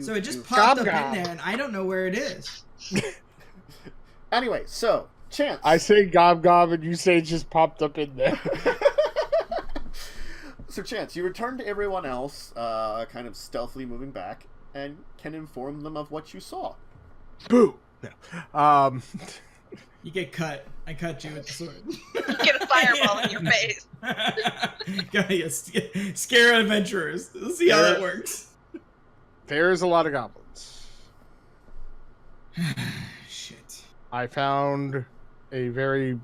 So it just popped up Gob. in there, and I don't know where it is. Anyway, so, Chance. I say gob gob, and you say it just popped up in there. So, Chance, you return to everyone else, kind of stealthily moving back, and can inform them of what you saw. Boo! No. You get cut. I cut you with the sword. You get a fireball in your face. Scare adventurers. Let's see how that works. There's a lot of goblins. Shit. I found a very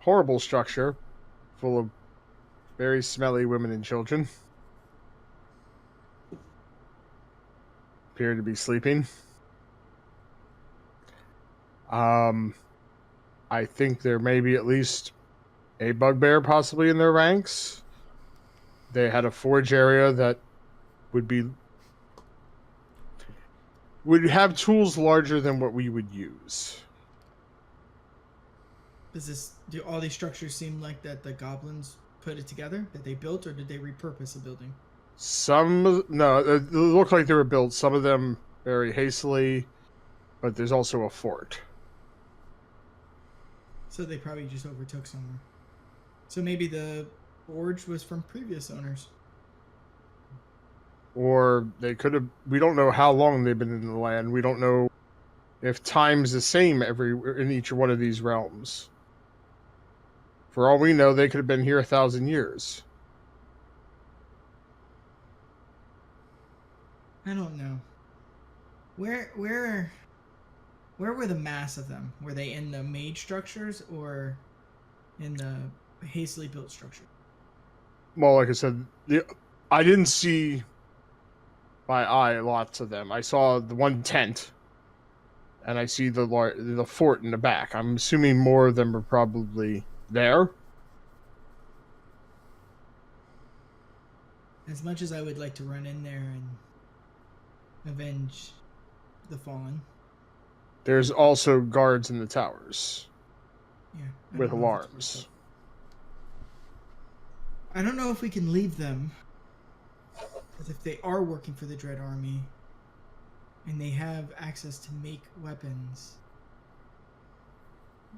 horrible structure full of very smelly women and children. Appear to be sleeping. I think there may be at least a bugbear possibly in their ranks. They had a forge area that would have tools larger than what we would use. Do all these structures seem like that the goblins put it together, that they built, or did they repurpose a building? No, it looked like they were built. Some of them very hastily, but there's also a fort. So they probably just overtook somewhere. So maybe the forge was from previous owners. Or they could have... We don't know how long they've been in the land. We don't know if time's the same in each one of these realms. For all we know, they could have been here 1,000 years. I don't know. Where were the mass of them? Were they in the mage structures or in the hastily built structure? Well, like I said, I didn't see by eye lots of them. I saw the one tent, and I see the fort in the back. I'm assuming more of them are probably there. As much as I would like to run in there and avenge the fallen. There's also guards in the towers. Yeah. With alarms. I don't know if we can leave them. Because if they are working for the Dread Army, and they have access to make weapons,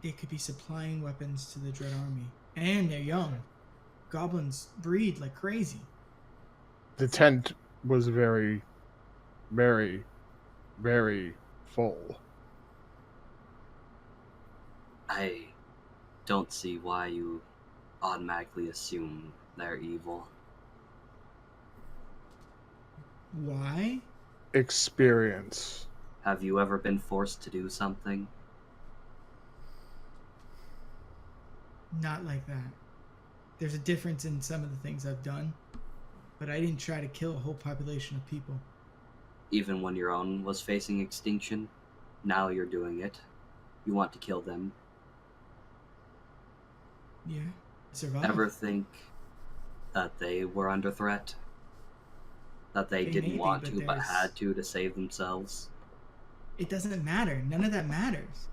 they could be supplying weapons to the Dread Army. And they're young. Goblins breed like crazy. The tent was very, very, very full. I don't see why you automatically assume they're evil. Why? Experience. Have you ever been forced to do something? Not like that. There's a difference in some of the things I've done, but I didn't try to kill a whole population of people. Even when your own was facing extinction, now you're doing it. You want to kill them. Yeah, survive. Ever think that they were under threat? That they didn't want to, but had to save themselves? It doesn't matter. None of that matters.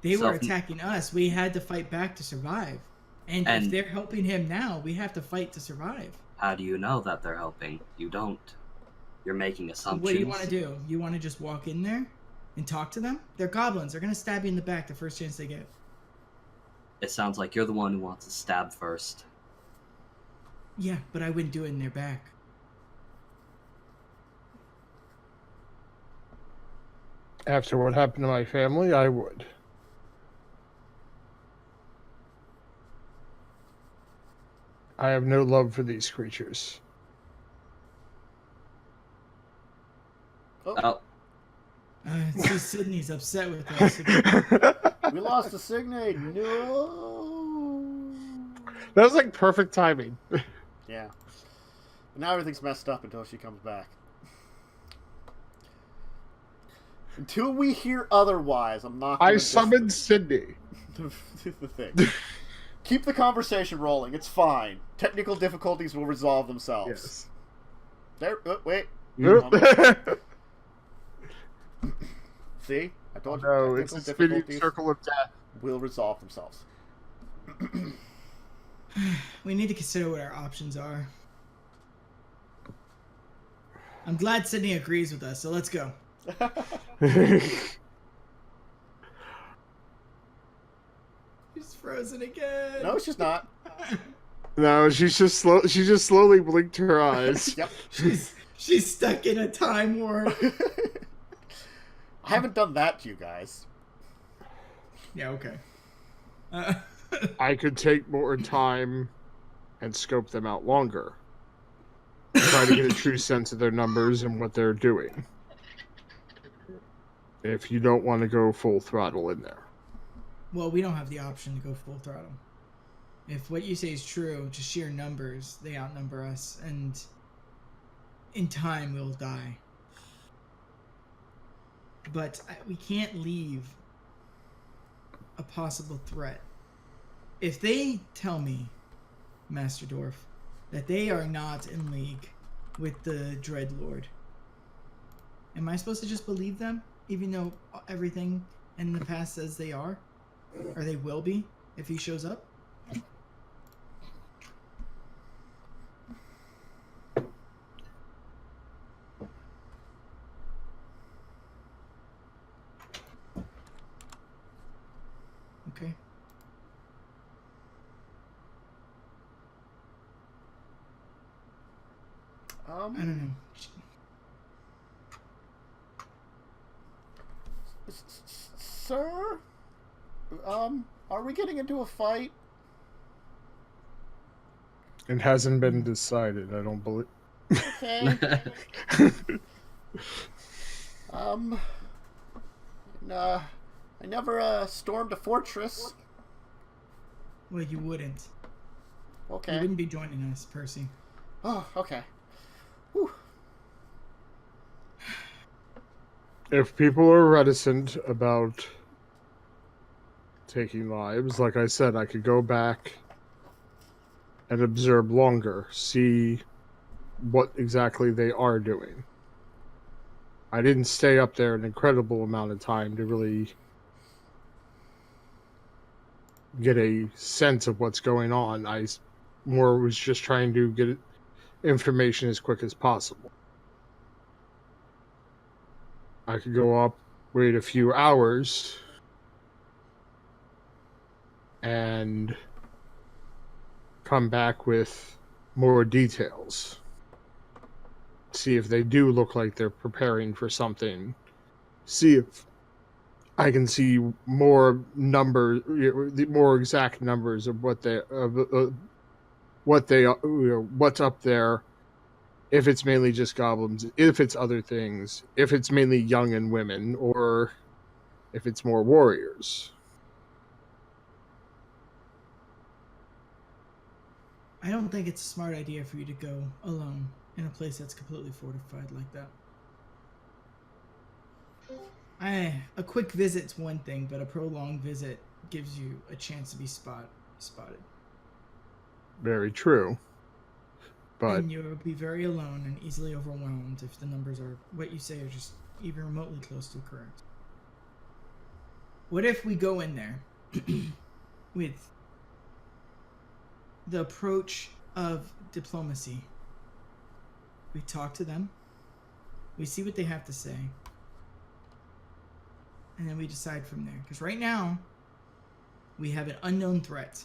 They were attacking us. We had to fight back to survive. And if they're helping him now, we have to fight to survive. How do you know that they're helping? You don't. You're making assumptions. What do you want to do? You want to just walk in there and talk to them? They're goblins. They're going to stab you in the back the first chance they get. It sounds like you're the one who wants to stab first. Yeah, but I wouldn't do it in their back. After what happened to my family, I would. I have no love for these creatures. Oh. See, Sydney's upset with us. We lost to Signe. No. That was like perfect timing. Yeah. But now everything's messed up until she comes back. Until we hear otherwise, I'm not. I summoned Sydney. The thing. Keep the conversation rolling. It's fine. Technical difficulties will resolve themselves. Yes. There. Wait. See, I told you. No, it's a spinning circle of death. Will resolve themselves. We need to consider what our options are. I'm glad Sydney agrees with us, so let's go. She's frozen again. No, she's not. No, she just slowly blinked her eyes. Yep. She's stuck in a time warp. I haven't done that to you guys. Yeah, okay. I could take more time and scope them out longer. Try to get a true sense of their numbers and what they're doing. If you don't want to go full throttle in there. Well, we don't have the option to go full throttle. If what you say is true, just sheer numbers, they outnumber us, and in time we'll die. But we can't leave a possible threat. If they tell me, Master Dwarf, that they are not in league with the Dreadlord, am I supposed to just believe them, even though everything in the past says they are? Or they will be, if he shows up? Okay. I don't know. Sir? Are we getting into a fight? It hasn't been decided, I don't believe. Okay. Nah, I never stormed a fortress. Well, you wouldn't. Okay. You wouldn't be joining us, Percy. Oh, okay. Whew. If people are reticent about taking lives, like I said, I could go back and observe longer, see what exactly they are doing. I didn't stay up there an incredible amount of time to really get a sense of what's going on. I more was just trying to get information as quick as possible. I could go up, wait a few hours, and come back with more details. See if they do look like they're preparing for something. See if I can see more numbers, more exact numbers of what what's up there. If it's mainly just goblins, if it's other things, if it's mainly young and women, or if it's more warriors. I don't think it's a smart idea for you to go alone in a place that's completely fortified like that. A quick visit's one thing, but a prolonged visit gives you a chance to be spotted. Very true. But and you'll be very alone and easily overwhelmed if the numbers are what you say are just even remotely close to correct. What if we go in there with the approach of diplomacy? We talk to them, we see what they have to say, and then we decide from there. Because right now, we have an unknown threat.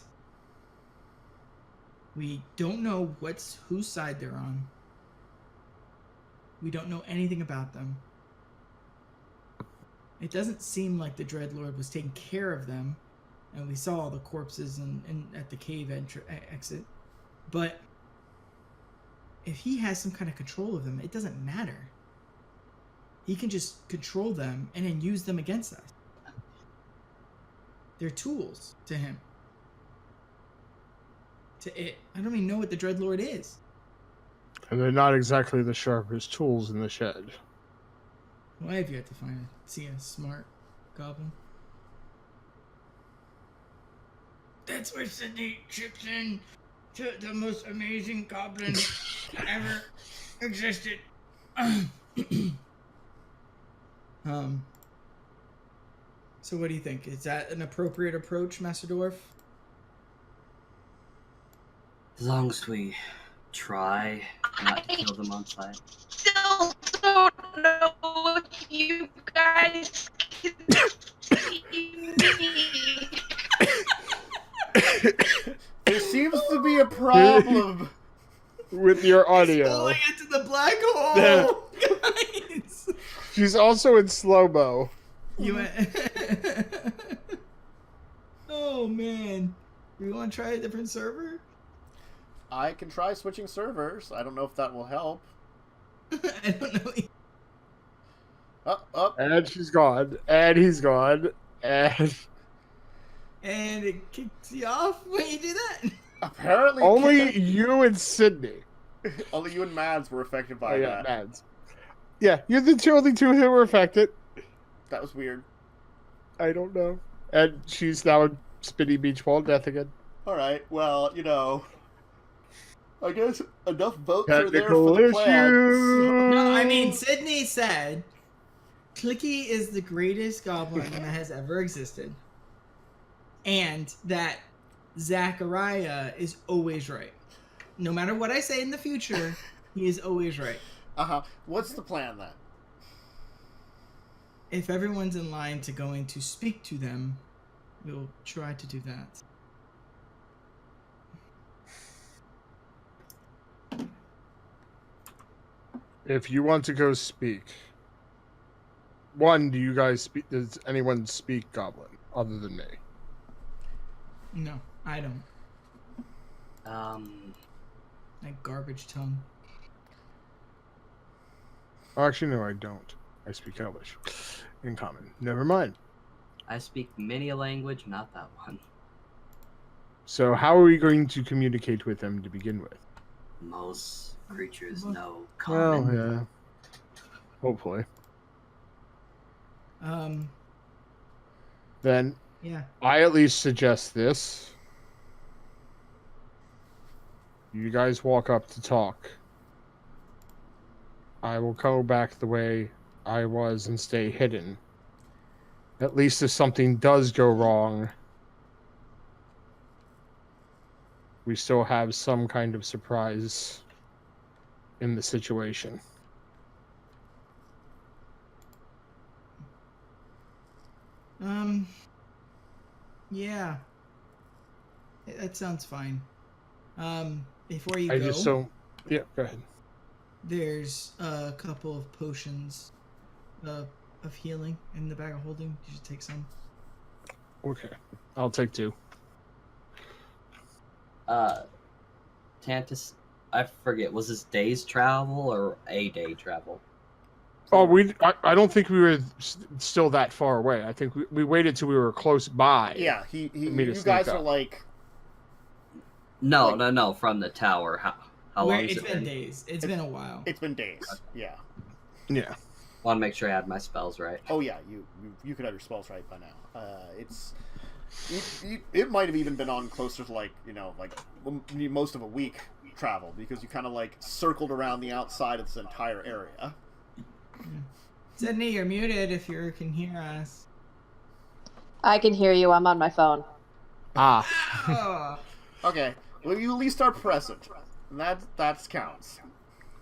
We don't know whose side they're on. We don't know anything about them. It doesn't seem like the Dreadlord was taking care of them, and we saw all the corpses and at the cave exit. But if he has some kind of control of them, it doesn't matter. He can just control them and then use them against us. They're tools to him. I don't even know what the Dreadlord is. And they're not exactly the sharpest tools in the shed. Why have you had to see a smart goblin? That's where Sydney chips in to the most amazing goblin ever existed. So what do you think? Is that an appropriate approach, Master Dwarf? As long as we try not to kill them on sight. Still also know if you guys can see me. There seems to be a problem. With your audio. Pulling into the black hole, guys. She's also in slow-mo. You went. Oh man, we want to try a different server? I can try switching servers. I don't know if that will help. I don't know. Up. And she's gone. And he's gone. And it kicks you off when you do that. Apparently, only you and Signe. only you and Mads were affected by that. Mads. Yeah, you're the only two who were affected. That was weird. I don't know. And she's now in Spinny Beach Ball Death again. Alright, well, I guess enough votes are there Technical for the plans. No, I mean, Sydney said Clicky is the greatest goblin that has ever existed. And that Zechariah is always right. No matter what I say in the future, he is always right. Uh-huh. What's the plan, then? If everyone's in line to going to speak to them, we'll try to do that. If you want to go speak, do you guys speak? Does anyone speak Goblin other than me? No, I don't. That garbage tongue. Actually, no, I don't. I speak Elvish in common. Never mind. I speak many a language, not that one. So how are we going to communicate with them to begin with? Most creatures know Well, common. yeah. Hopefully. Then Yeah. I at least suggest this. You guys walk up to talk. I will go back the way I was and stay hidden. At least if something does go wrong, we still have some kind of surprise in the situation. Yeah. That sounds fine. Before you I go, just don't... Yeah, go ahead. there's a couple of potions of healing in the bag of holding. You should take some. Okay. I'll take 2. Tantus, I forget, was this day's travel or a day travel? Oh, I don't think we were still that far away. I think we waited till we were close by. Yeah, me to you sneak guys up. are like... No, from the tower. How long has It's it been been? days. It's been a while. It's been days. Yeah. Yeah. Want to make sure I had my spells right. Oh yeah, you could have your spells right by now. It might have even been on closer to like most of a week travel because you kind of like circled around the outside of this entire area. Sydney, you're muted if you can hear us. I can hear you. I'm on my phone. Ah. Oh. Okay, well you at least are present. That counts.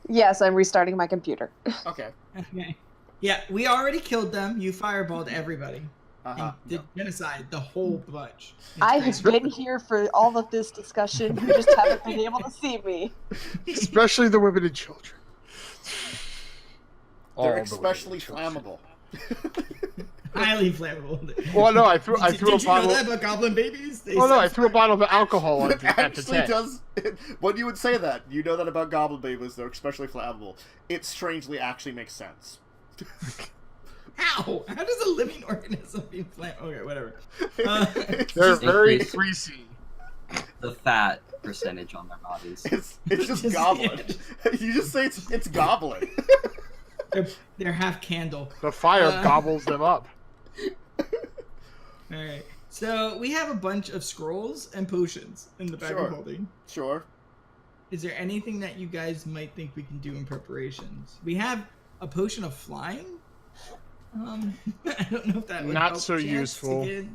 Yes, I'm restarting my computer. Okay. Okay. Yeah, we already killed them. You fireballed everybody. Uh-huh. And did genocide the whole bunch. It's I crazy. have been here for all of this discussion. You just haven't been able to see me. Especially the women and children. All They're the women especially and children. flammable. Highly flammable. Well, no, I threw a Did you know bottle. that about goblin babies? They Well, no, said I threw a bottle of alcohol It at the actually tent. does. When you would say that, you know that about goblin babies, they're especially flammable. It strangely actually makes sense. How? How does a living organism be flammable? Okay, whatever. It's They're just, very Increase. greasy. The fat percentage on their bodies. it's just Just- goblin. You just say it's goblin. they're half candle. The fire gobbles them up. Alright. So we have a bunch of scrolls and potions in the bag Sure. of holding. Sure. Is there anything that you guys might think we can do in preparations? We have a potion of flying. I don't know if that would Not help so Chance to useful. get-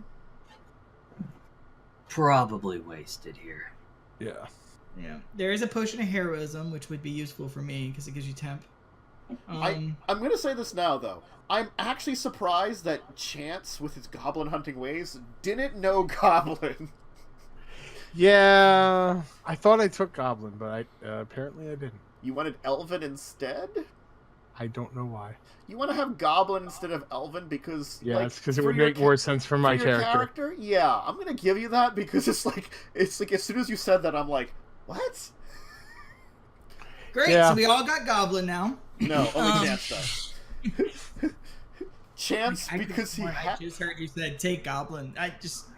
Probably wasted here. Yeah. Yeah. There is a potion of heroism, which would be useful for me because it gives you temp. I'm gonna say this now, though. I'm actually surprised that Chance, with his goblin hunting ways, didn't know goblin. Yeah, I thought I took goblin, but apparently I didn't. You wanted elven instead? I don't know why. You want to have goblin instead of elven because Yeah, like, it's because it for would your make more sense for my character. Yeah, I'm gonna give you that because it's like as soon as you said that, I'm like, what? Great, Yeah. so we all got goblin now. No, only Chance does. Chance because he I had just heard you said take goblin.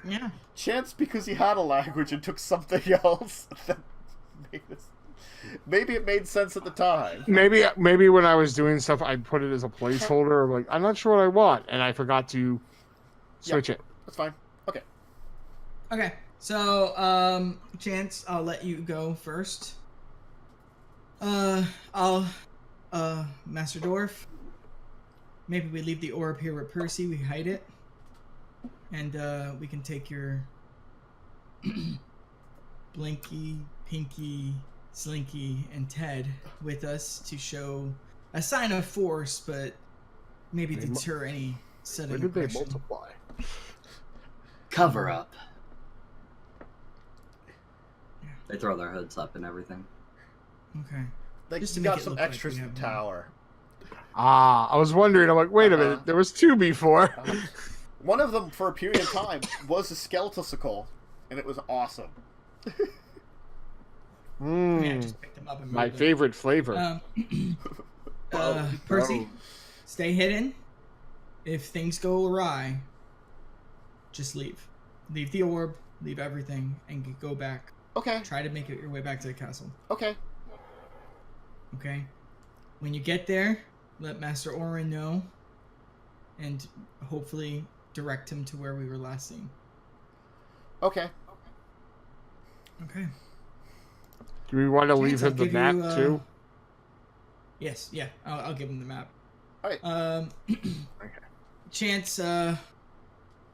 Yeah. Chance because he had a language and took something else. That made this. Maybe it made sense at the time. Maybe when I was doing stuff, I put it as a placeholder. Like, I'm not sure what I want, and I forgot to switch it. That's fine. Okay. Okay, so Chance, I'll let you go first. Master Dwarf. Maybe we leave the orb here with Percy. We hide it, and we can take your Blinky, Pinky, Slinky, and Ted with us to show a sign of force, but maybe deter any sudden Where did they aggression. multiply? Cover up. They throw their hoods up and everything. Okay. Like, Just to you make got it some look like extras we in the have tower. I was wondering. I'm like, wait a minute. There was 2 before. One of them, for a period of time, was a skeletal, and it was awesome. Yeah, just pick them up and My move them. favorite flavor. Percy, stay hidden. If things go awry, just leave. Leave the orb, leave everything, and go back. Okay. Try to make it your way back to the castle. Okay. Okay? When you get there, let Master Orin know, and hopefully direct him to where we were last seen. Okay. Okay. Do we want to leave I'll him the give map you, too? Yes, yeah. I'll give him the map. Alright. Okay. Chance,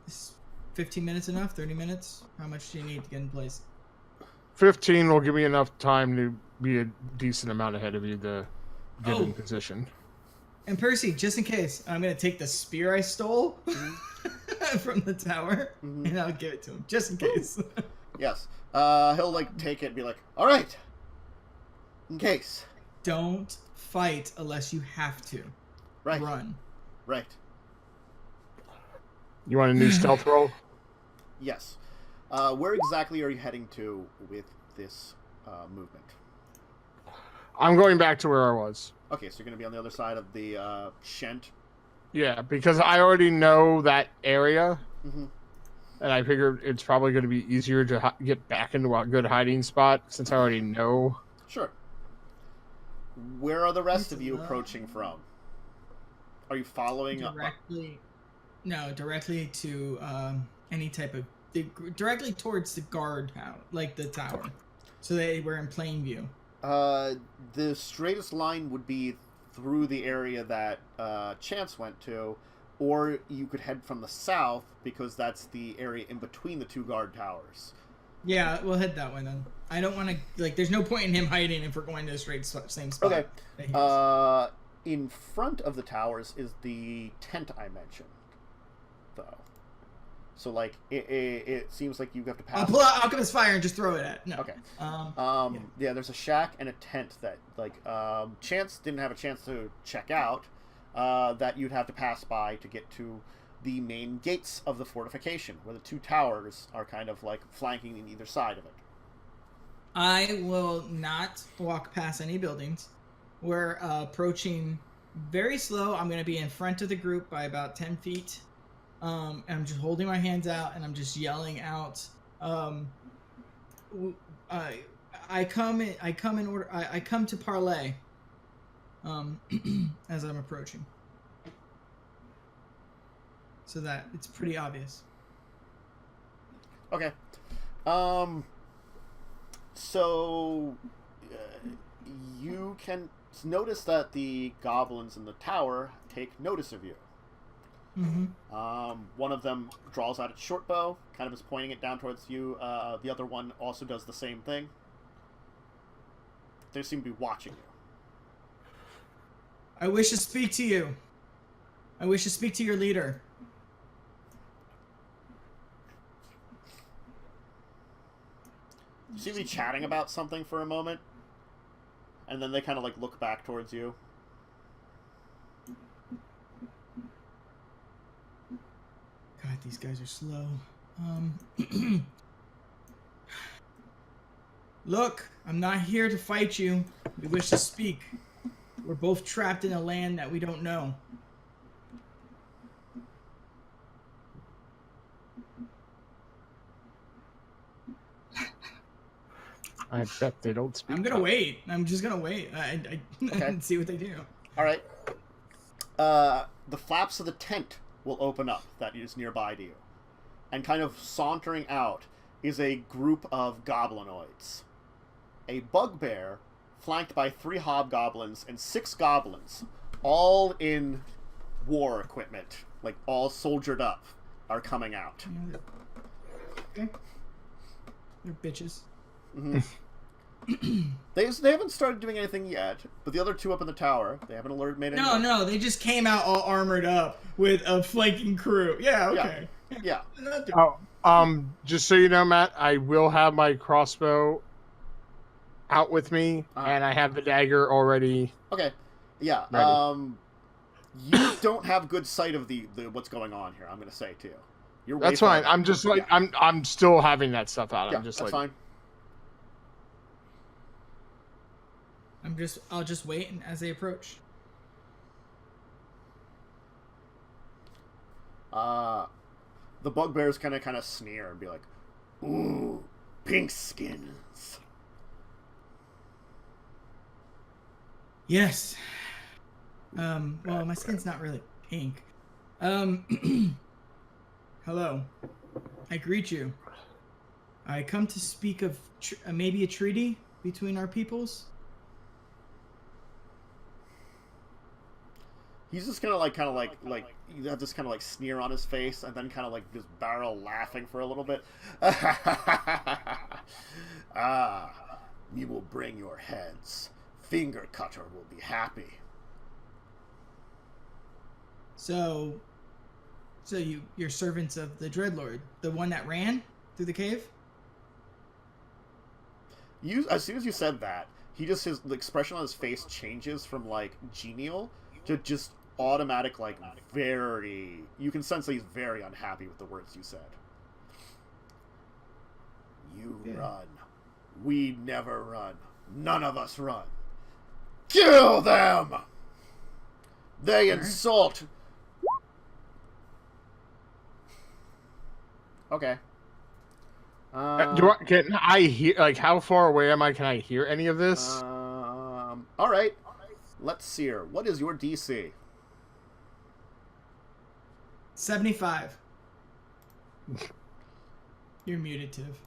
is 15 minutes enough? 30 minutes? How much do you need to get in place? 15 will give me enough time to be a decent amount ahead of you to get in position. And Percy, just in case, I'm going to take the spear I stole from the tower, and I'll give it to him, just in case. Yes. He'll, like, take it and be like, alright. In case. Don't fight unless you have to. Right. Run. Right. You want a new stealth roll? Yes. Where exactly are you heading to with this movement? I'm going back to where I was. Okay, so you're going to be on the other side of the Shent. Yeah, because I already know that area, Mm-hmm. and I figured it's probably going to be easier to get back into a good hiding spot since I already know. Sure. Where are the rest of you approaching from? Are you following Directly. No, directly to any type of. Directly towards the guard house, like the tower. So they were in plain view. The straightest line would be through the area that Chance went to, or you could head from the south because that's the area in between the 2 guard towers. Yeah, we'll head that way then. I don't want to like. There's no point in him hiding if we're going to the same spot. Okay. that he is. In front of the towers is the tent I mentioned, though. So like it seems like you have to pass. I'll pull out Alchemist Fire and just throw it at. No. Okay. Yeah. Yeah, there's a shack and a tent that like Chance didn't have a chance to check out. That you'd have to pass by to get to the main gates of the fortification, where the 2 towers are kind of like flanking in either side of it. I will not walk past any buildings. We're approaching very slow. I'm going to be in front of the group by about 10 feet. And I'm just holding my hands out and I'm just yelling out. I come to parlay. As I'm approaching, so that it's pretty obvious. Okay. So you can notice that the goblins in the tower take notice of you. Mm-hmm. One of them draws out its short bow, kind of is pointing it down towards you. The other one also does the same thing. They seem to be watching you. I wish to speak to you. I wish to speak to your leader. You seem to be chatting about something for a moment, and then they kind of like look back towards you. God, these guys are slow. Look, I'm not here to fight you. We wish to speak. We're both trapped in a land that we don't know. I bet they don't speak. I'm gonna wait. I'm just gonna wait. And see what they do. All right. The flaps of the tent will open up that is nearby to you, and kind of sauntering out is a group of goblinoids. A bugbear flanked by 3 hobgoblins and 6 goblins, all in war equipment, like all soldiered up, are coming out. Okay. They're bitches. Mm-hmm. They haven't started doing anything yet, but the other 2 up in the tower, they haven't made any. No, they just came out all armored up with a flanking crew. Yeah, okay. Yeah. Just so you know, Matt, I will have my crossbow out with me, and I have the dagger already. Okay. Yeah. Ready. You don't have good sight of the what's going on here. I'm going to say to you. That's fine. I'm just like I'm still having that stuff out. Yeah, I'm just that's like fine. I'll just wait as they approach. The bugbears kind of sneer and be like, "Ooh, pink skins." Yes. Well, my skin's not really pink. Hello. I greet you. I come to speak of maybe a treaty between our peoples. He's just gonna like you have this kind of like sneer on his face, and then kind of like just barrel laughing for a little bit. We will bring your heads. Finger Cutter will be happy. So you're servants of the Dreadlord, the one that ran through the cave? As soon as you said that, the expression on his face changes from like genial to just automatic, like very. You can sense that he's very unhappy with the words you said. You run. We never run. None of us run. Kill them! They insult. Okay. Can I hear? Like, how far away am I? Can I hear any of this? All right. Let's see here. What is your DC? 75. You're muted, Tiv.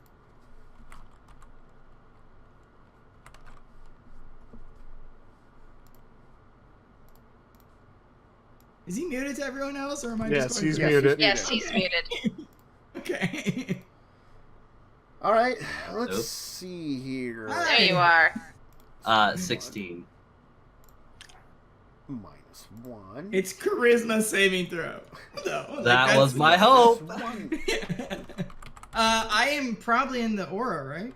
Is he muted to everyone else, or am I just going he's through? muted. Yes, he's muted. Okay. All right. Let's see here. There you are. 16. -1. It's charisma saving throw. No, That was my hope. I am probably in the aura, right?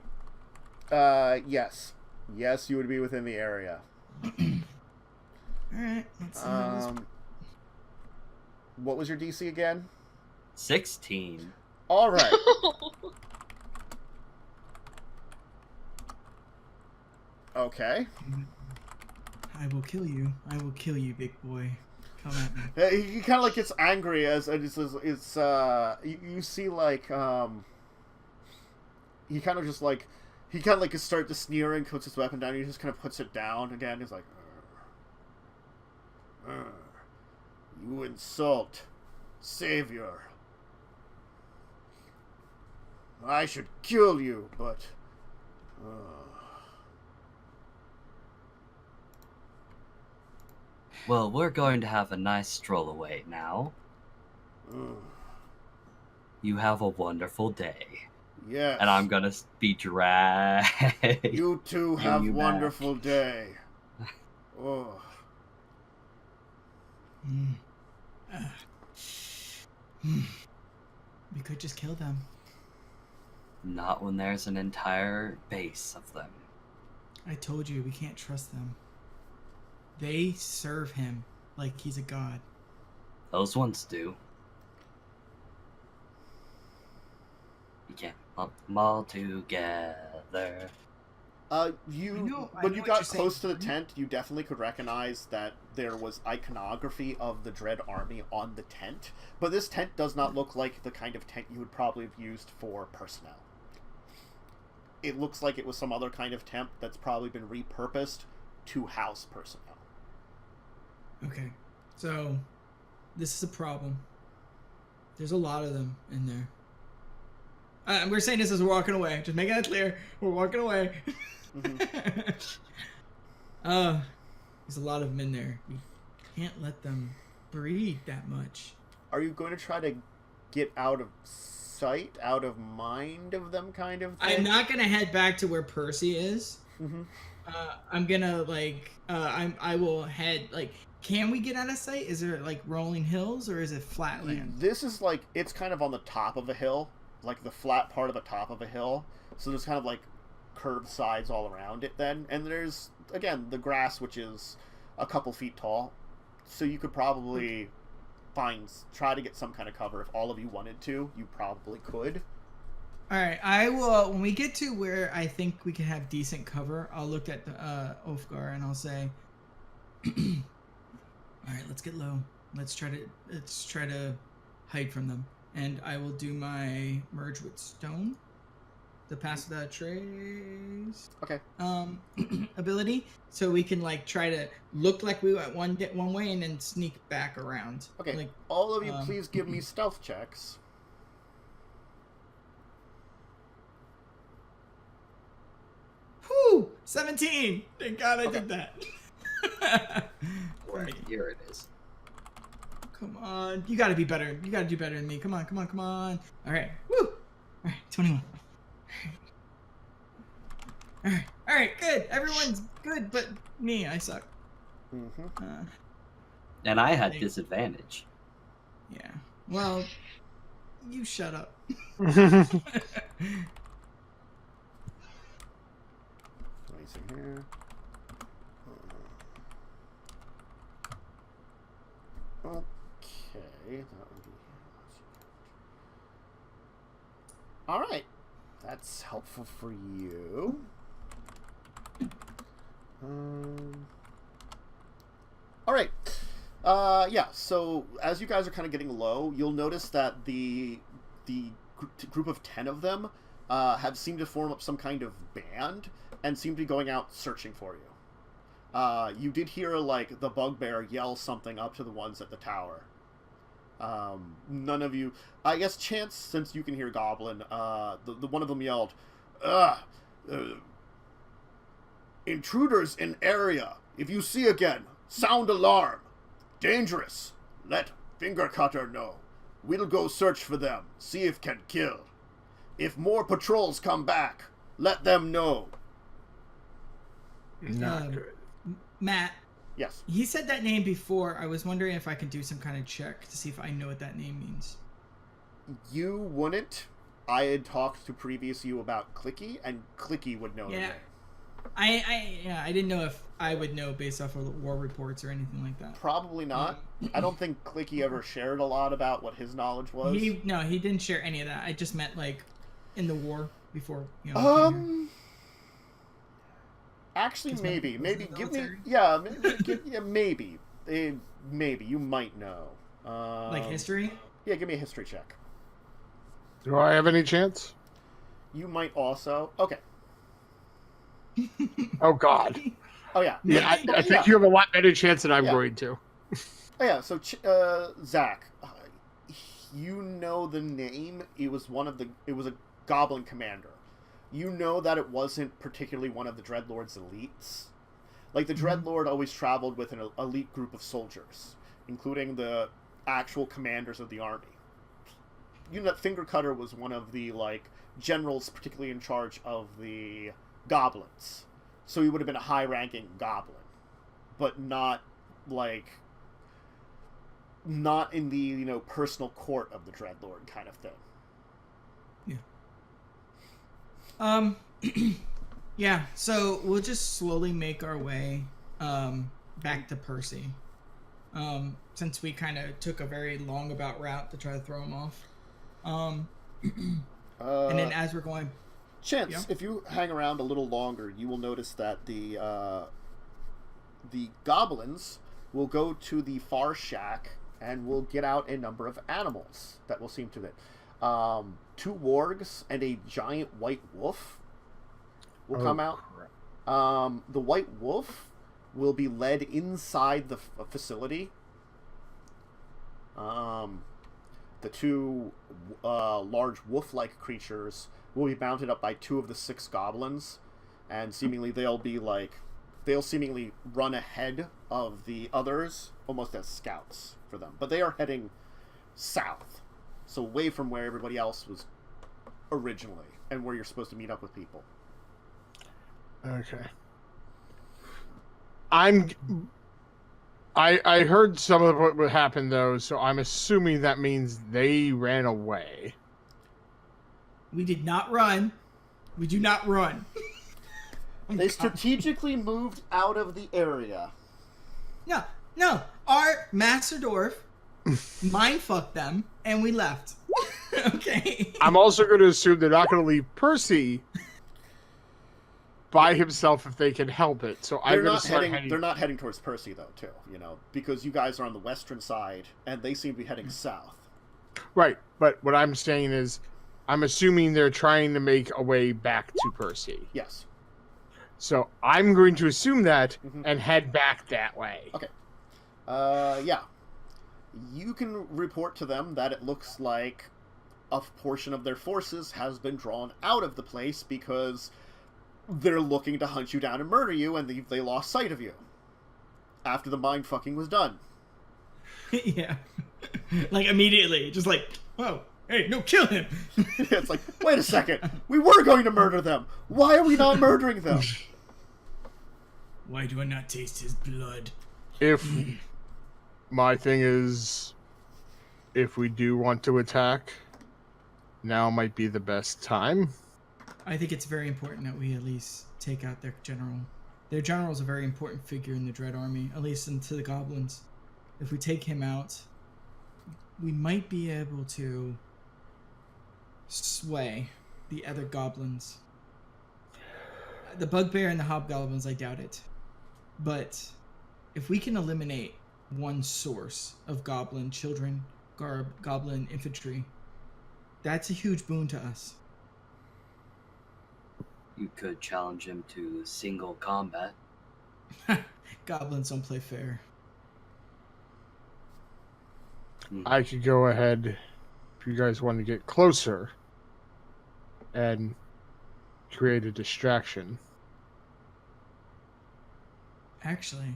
Yes. Yes, you would be within the area. All right. Let's see how this... What was your DC again? 16. All right. Okay. I will kill you. I will kill you, big boy. Come at me. He kind of like gets angry as you see like he kind of just like start to sneer and puts his weapon down. He just kind of puts it down again. He's like, you insult Savior. I should kill you, but Well, we're going to have a nice stroll away now. You have a wonderful day. Yes. And I'm gonna be dragged. You two have you wonderful day. Oh. We could just kill them. Not when there's an entire base of them. I told you, we can't trust them. They serve him like he's a god. Those ones do. You can't lump them all together. When you got close to the saying. tent, you definitely could recognize that there was iconography of the Dread Army on the tent, but this tent does not look like the kind of tent you would probably have used for personnel. It looks like it was some other kind of tent that's probably been repurposed to house personnel. Okay, so this is a problem. There's a lot of them in there. We're saying this as we're walking away. Just making that clear. We're walking away. Mm-hmm. There's a lot of them in there. We can't let them breed that much. Are you going to try to get out of sight, out of mind of them, kind of thing? I'm not gonna head back to where Percy is. Mm-hmm. I'm gonna I will head Can we get out of sight? Is there rolling hills or is it flat land? This is it's kind of on the top of a hill, like the flat part of the top of a hill. So there's kind of curved sides all around it then. And there's, again, the grass, which is a couple feet tall. So you could probably try to get some kind of cover. If all of you wanted to, you probably could. All right, I will. When we get to where I think we can have decent cover, I'll look at the Ulfgar and I'll say, "All right, let's get low. Let's try to hide from them." And I will do my merge with stone, the pass without trace. Okay. Ability, so we can try to look like we went one way and then sneak back around. Okay. All of you, please give me stealth checks. Whew! 17. Thank God I did that. Right, here it is. Come on. You gotta be better. You gotta do better than me. Come on, come on, come on. Alright. Woo! Alright, 21. Alright, good. Everyone's good, but me, I suck. Mm-hmm. And I had disadvantage. Yeah. Well, you shut up. Here. Okay, that would be. All right, that's helpful for you. All right. Yeah. So as you guys are kind of getting low, you'll notice that the group of 10 of them have seemed to form up some kind of band and seem to be going out searching for you. You did hear the bugbear yell something up to the ones at the tower. None of you, I guess Chance, since you can hear Goblin, the one of them yelled, "Intruders in area. If you see again, sound alarm. Dangerous. Let Finger Cutter know. We'll go search for them, see if can kill. If more patrols come back, let them know." Not good. Matt. Yes. He said that name before. I was wondering if I could do some kind of check to see if I know what that name means. You wouldn't. I had talked to previous you about Clicky, and Clicky would know the name. I didn't know if I would know based off of the war reports or anything like that. Probably not. I don't think Clicky ever shared a lot about what his knowledge was. He didn't share any of that. I just meant in the war before. Actually, maybe give me, maybe maybe you might know. History. Yeah, give me a history check. Do I have any chance? You might also. Okay. Oh God. Oh yeah. Yeah, I think you have a lot better chance than I'm going to. Oh yeah. So Zach, you know the name. It was a goblin commander. You know that it wasn't particularly one of the Dreadlord's elites. The Dreadlord always traveled with an elite group of soldiers, including the actual commanders of the army. You know that Finger Cutter was one of the generals, particularly in charge of the goblins. So he would have been a high-ranking goblin, but not not in the personal court of the Dreadlord kind of thing. Yeah. Yeah. So we'll just slowly make our way back to Percy. Since we kind of took a very long about route to try to throw him off. And then as we're going, Chance, if you hang around a little longer, you will notice that the goblins will go to the far shack and will get out a number of animals that will seem to it. 2 wargs and a giant white wolf will come out. The white wolf will be led inside the facility. The 2 large wolf-like creatures will be mounted up by 2 of the 6 goblins, and seemingly they'll seemingly run ahead of the others, almost as scouts for them. But they are heading south, so away from where everybody else was originally, and where you're supposed to meet up with people. Okay. I heard some of what happened though, so I'm assuming that means they ran away. we did not run. We do not run. They strategically moved out of the area. No. Our Master Dwarf mind-fucked them, and we left. Okay. I'm also going to assume they're not going to leave Percy by himself if they can help it. So I'm going to start heading... They're not heading towards Percy, though, too, because you guys are on the western side, and they seem to be heading south. Right, but what I'm saying is, I'm assuming they're trying to make a way back to Percy. Yes. So I'm going to assume that and head back that way. Okay. Yeah. You can report to them that it looks like a portion of their forces has been drawn out of the place because they're looking to hunt you down and murder you, and they lost sight of you after the mind fucking was done. Yeah. Like immediately, just like, whoa, hey, no, kill him. It's like, wait a second, we were going to murder them. Why are we not murdering them? Why do I not taste his blood? If my thing is, if we do want to attack, now might be the best time. I think it's very important that we at least take out their general. Their general is a very important figure in the Dread Army, at least into the goblins. If we take him out, we might be able to sway the other goblins. The bugbear and the hobgoblins, I doubt it. But if we can eliminate one source of goblin children, goblin infantry, that's a huge boon to us. You could challenge him to single combat. Goblins don't play fair. I could go ahead, if you guys want to get closer, and create a distraction. Actually,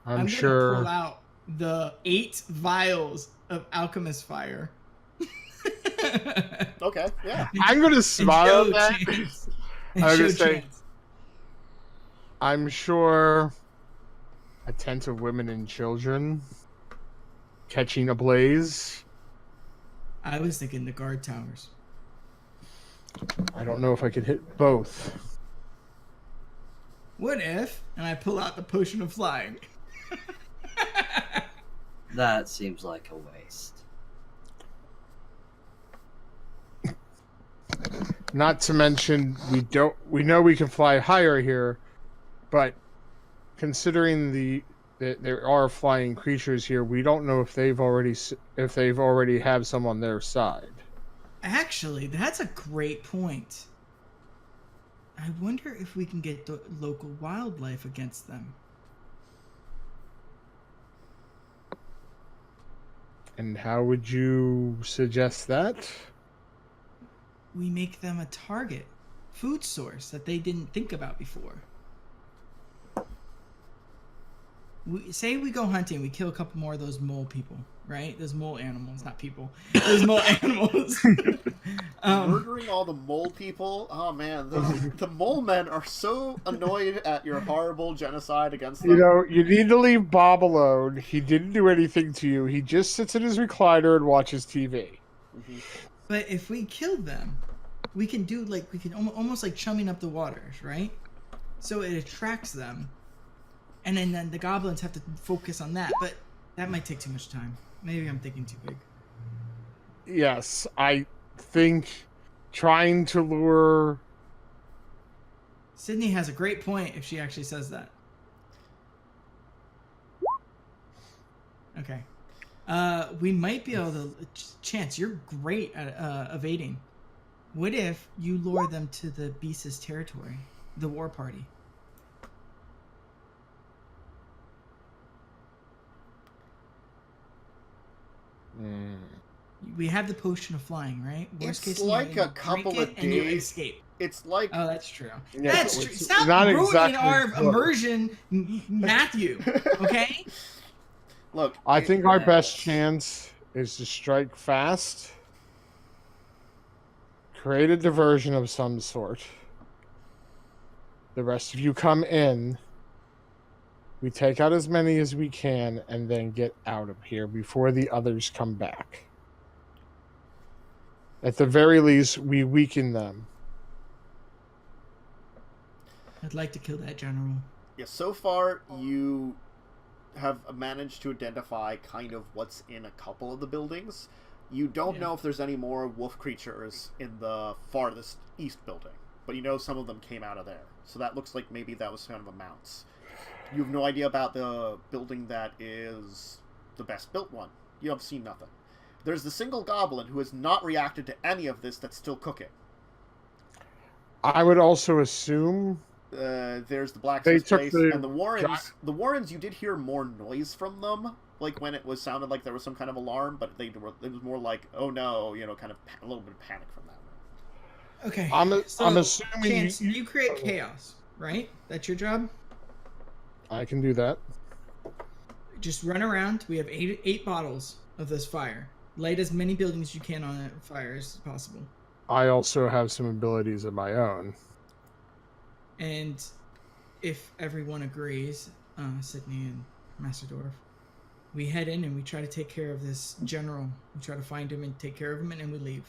I'm sure. Gonna pull out the 8 vials of alchemist fire. Okay, yeah. I'm gonna smile at that. I'm gonna say, Chance. I'm sure a tent of women and children catching a blaze. I was thinking the guard towers. I don't know if I could hit both. What if? And I pull out the potion of flying. That seems like a waste. Not to mention, we know we can fly higher here, but considering that there are flying creatures here, we don't know if they've already have some on their side. Actually, that's a great point. I wonder if we can get the local wildlife against them. And how would you suggest that? We make them a target, food source that they didn't think about before. say we go hunting, we kill a couple more of those mole people, right? Those mole animals, not people. Those mole animals. Murdering all the mole people? Oh man, the mole men are so annoyed at your horrible genocide against them. You know, you need to leave Bob alone. He didn't do anything to you. He just sits in his recliner and watches TV. Mm-hmm. But if we kill them, we can do almost like chumming up the waters, right? So it attracts them. And then the goblins have to focus on that, but that might take too much time. Maybe I'm thinking too big. Yes, I think trying to lure... Signe has a great point if she actually says that. Okay. We might be able to... Chance, you're great at evading. What if you lure them to the Beast's territory? The war party. We have the potion of flying, right? Worst case scenario, like a couple of days. Escape. It's like that's true. Yeah, that's true. Stop ruining exactly our immersion, Matthew. Okay. Look, I think our best chance is to strike fast, create a diversion of some sort. The rest of you come in. We take out as many as we can and then get out of here before the others come back. At the very least, we weaken them. I'd like to kill that general. Yeah, so far you have managed to identify kind of what's in a couple of the buildings. You don't know if there's any more wolf creatures in the farthest east building, but you know some of them came out of there. So that looks like maybe that was kind of a mounts. You have no idea about the building that is the best built one. You have seen nothing. There's the single goblin who has not reacted to any of this that's still cooking. I would also assume... there's the blacksmith's place, and the Warrens. The Warrens, you did hear more noise from them, like when it was sounded like there was some kind of alarm, but it was more like, oh no, kind of a little bit of panic from that. Okay. I'm assuming Chance, you create chaos, right? That's your job? I can do that. Just run around. We have eight bottles of this fire. Light as many buildings as you can on that fire as possible. I also have some abilities of my own. And if everyone agrees, Signe and Master Dwarf, we head in and we try to take care of this general. We try to find him and take care of him, and then we leave.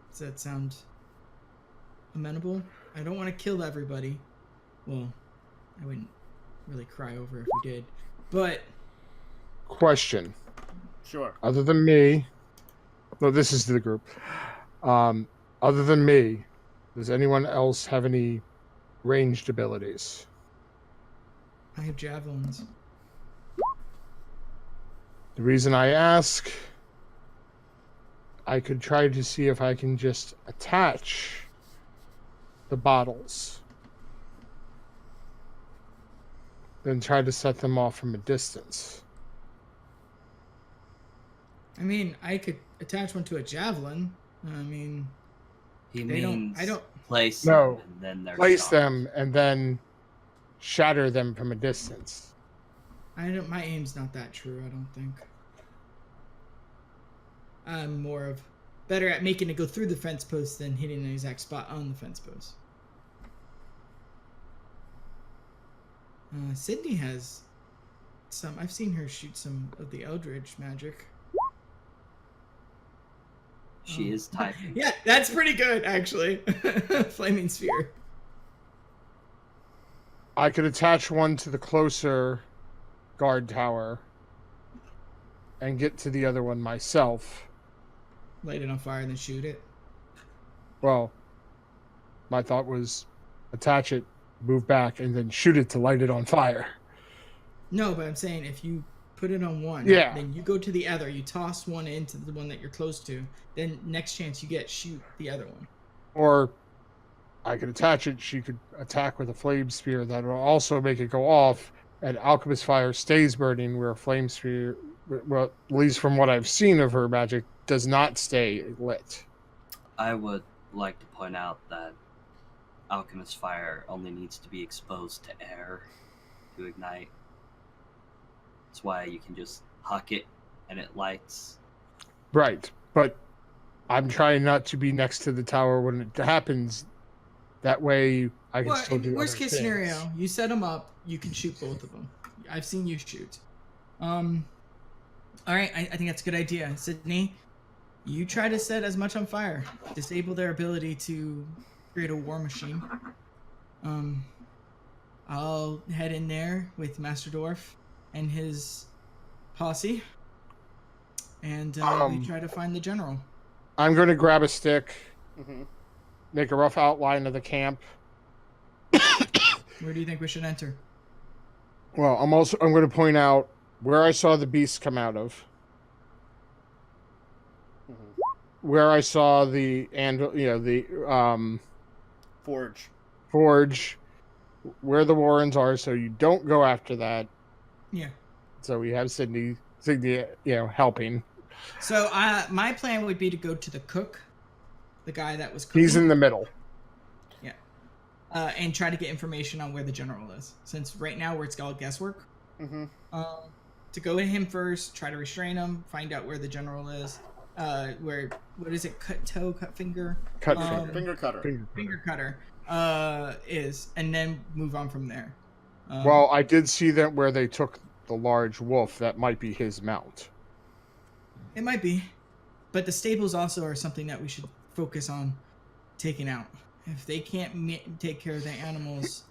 Does that sound amenable? I don't want to kill everybody. Well, I wouldn't really cry over if we did. But... Question. Sure. Other than me... No, this is the group. Other than me, does anyone else have any ranged abilities? I have javelins. The reason I ask... I could try to see if I can just attach the bottles. Then try to set them off from a distance. I mean, I could attach one to a javelin. I mean... He means I don't place them and then they're place shot. them and then shatter them from a distance. My aim's not that true, I don't think. I'm better at making it go through the fence post than hitting an exact spot on the fence post. Signe has some... I've seen her shoot some of the Eldritch magic. She is typing. Yeah, that's pretty good, actually. Flaming sphere. I could attach one to the closer guard tower and get to the other one myself. Light it on fire and then shoot it. Well, my thought was attach it, move back, and then shoot it to light it on fire. No, but I'm saying if you put it on one, then you go to the other, you toss one into the one that you're close to, then next chance you get, shoot the other one. Or I could attach it, she could attack with a flame spear that will also make it go off, and alchemist fire stays burning, where a flame spear, well, at least from what I've seen of her magic, does not stay lit. I would like to point out that alchemist fire only needs to be exposed to air to ignite. That's why you can just huck it and it lights. Right, but I'm trying not to be next to the tower when it happens. That way, I can still do worst other case things. scenario, you set them up. You can shoot both of them. I've seen you shoot. All right, I think that's a good idea. Signe, you try to set as much on fire. Disable their ability to create a war machine. I'll head in there with Master Dwarf and his posse, and we try to find the general. I'm going to grab a stick, Mm-hmm. make a rough outline of the camp. Where do you think we should enter? Well, I'm going to point out where I saw the beasts come out of, Mm-hmm. where I saw the forge, where the Warrens are, so you don't go after that. Yeah. So we have Signe, helping. So my plan would be to go to the cook, the guy that was cooking. He's in the middle. Yeah. And try to get information on where the general is, since right now it's all guesswork. Mm-hmm. To go to him first, try to restrain him, find out where the general is. What is it? Cut finger. Finger cutter. Finger cutter. Is, and then move on from there. Well, I did see that where they took the large wolf. That might be his mount. It might be, but the stables also are something that we should focus on taking out. If they can't take care of their animals,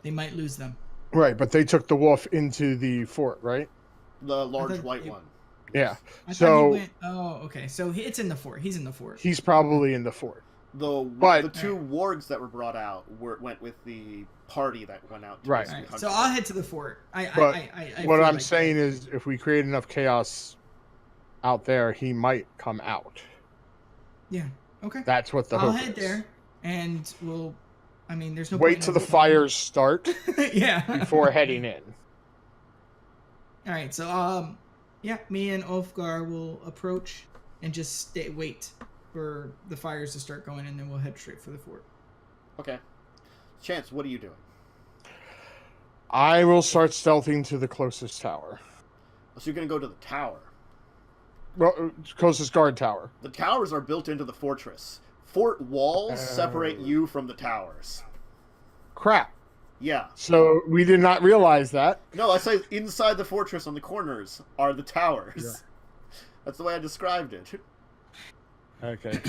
they might lose them. Right, but they took the wolf into the fort, right? The large white one. Yeah. I so thought he went. Oh, okay. So it's in the fort. He's in the fort. He's probably in the fort. The two wargs that were brought out went with the party that went out. To right. So I'll head to the fort. What I'm saying is, if we create enough chaos out there, he might come out. Yeah. Okay. That's what the hope is. I'll head there, and we'll. I mean, there's no. Wait till the fires start. Yeah. Before heading in. All right. So yeah, me and Ulfgar will approach and just wait for the fires to start going, and then we'll head straight for the fort. Okay. Chance, what are you doing? I will start stealthing to the closest tower. So you're going to go to the tower. Well, closest guard tower. The towers are built into the fortress. Fort walls separate you from the towers. Crap. Yeah. So we did not realize that. No, I say inside the fortress on the corners are the towers. Yeah. That's the way I described it. Okay.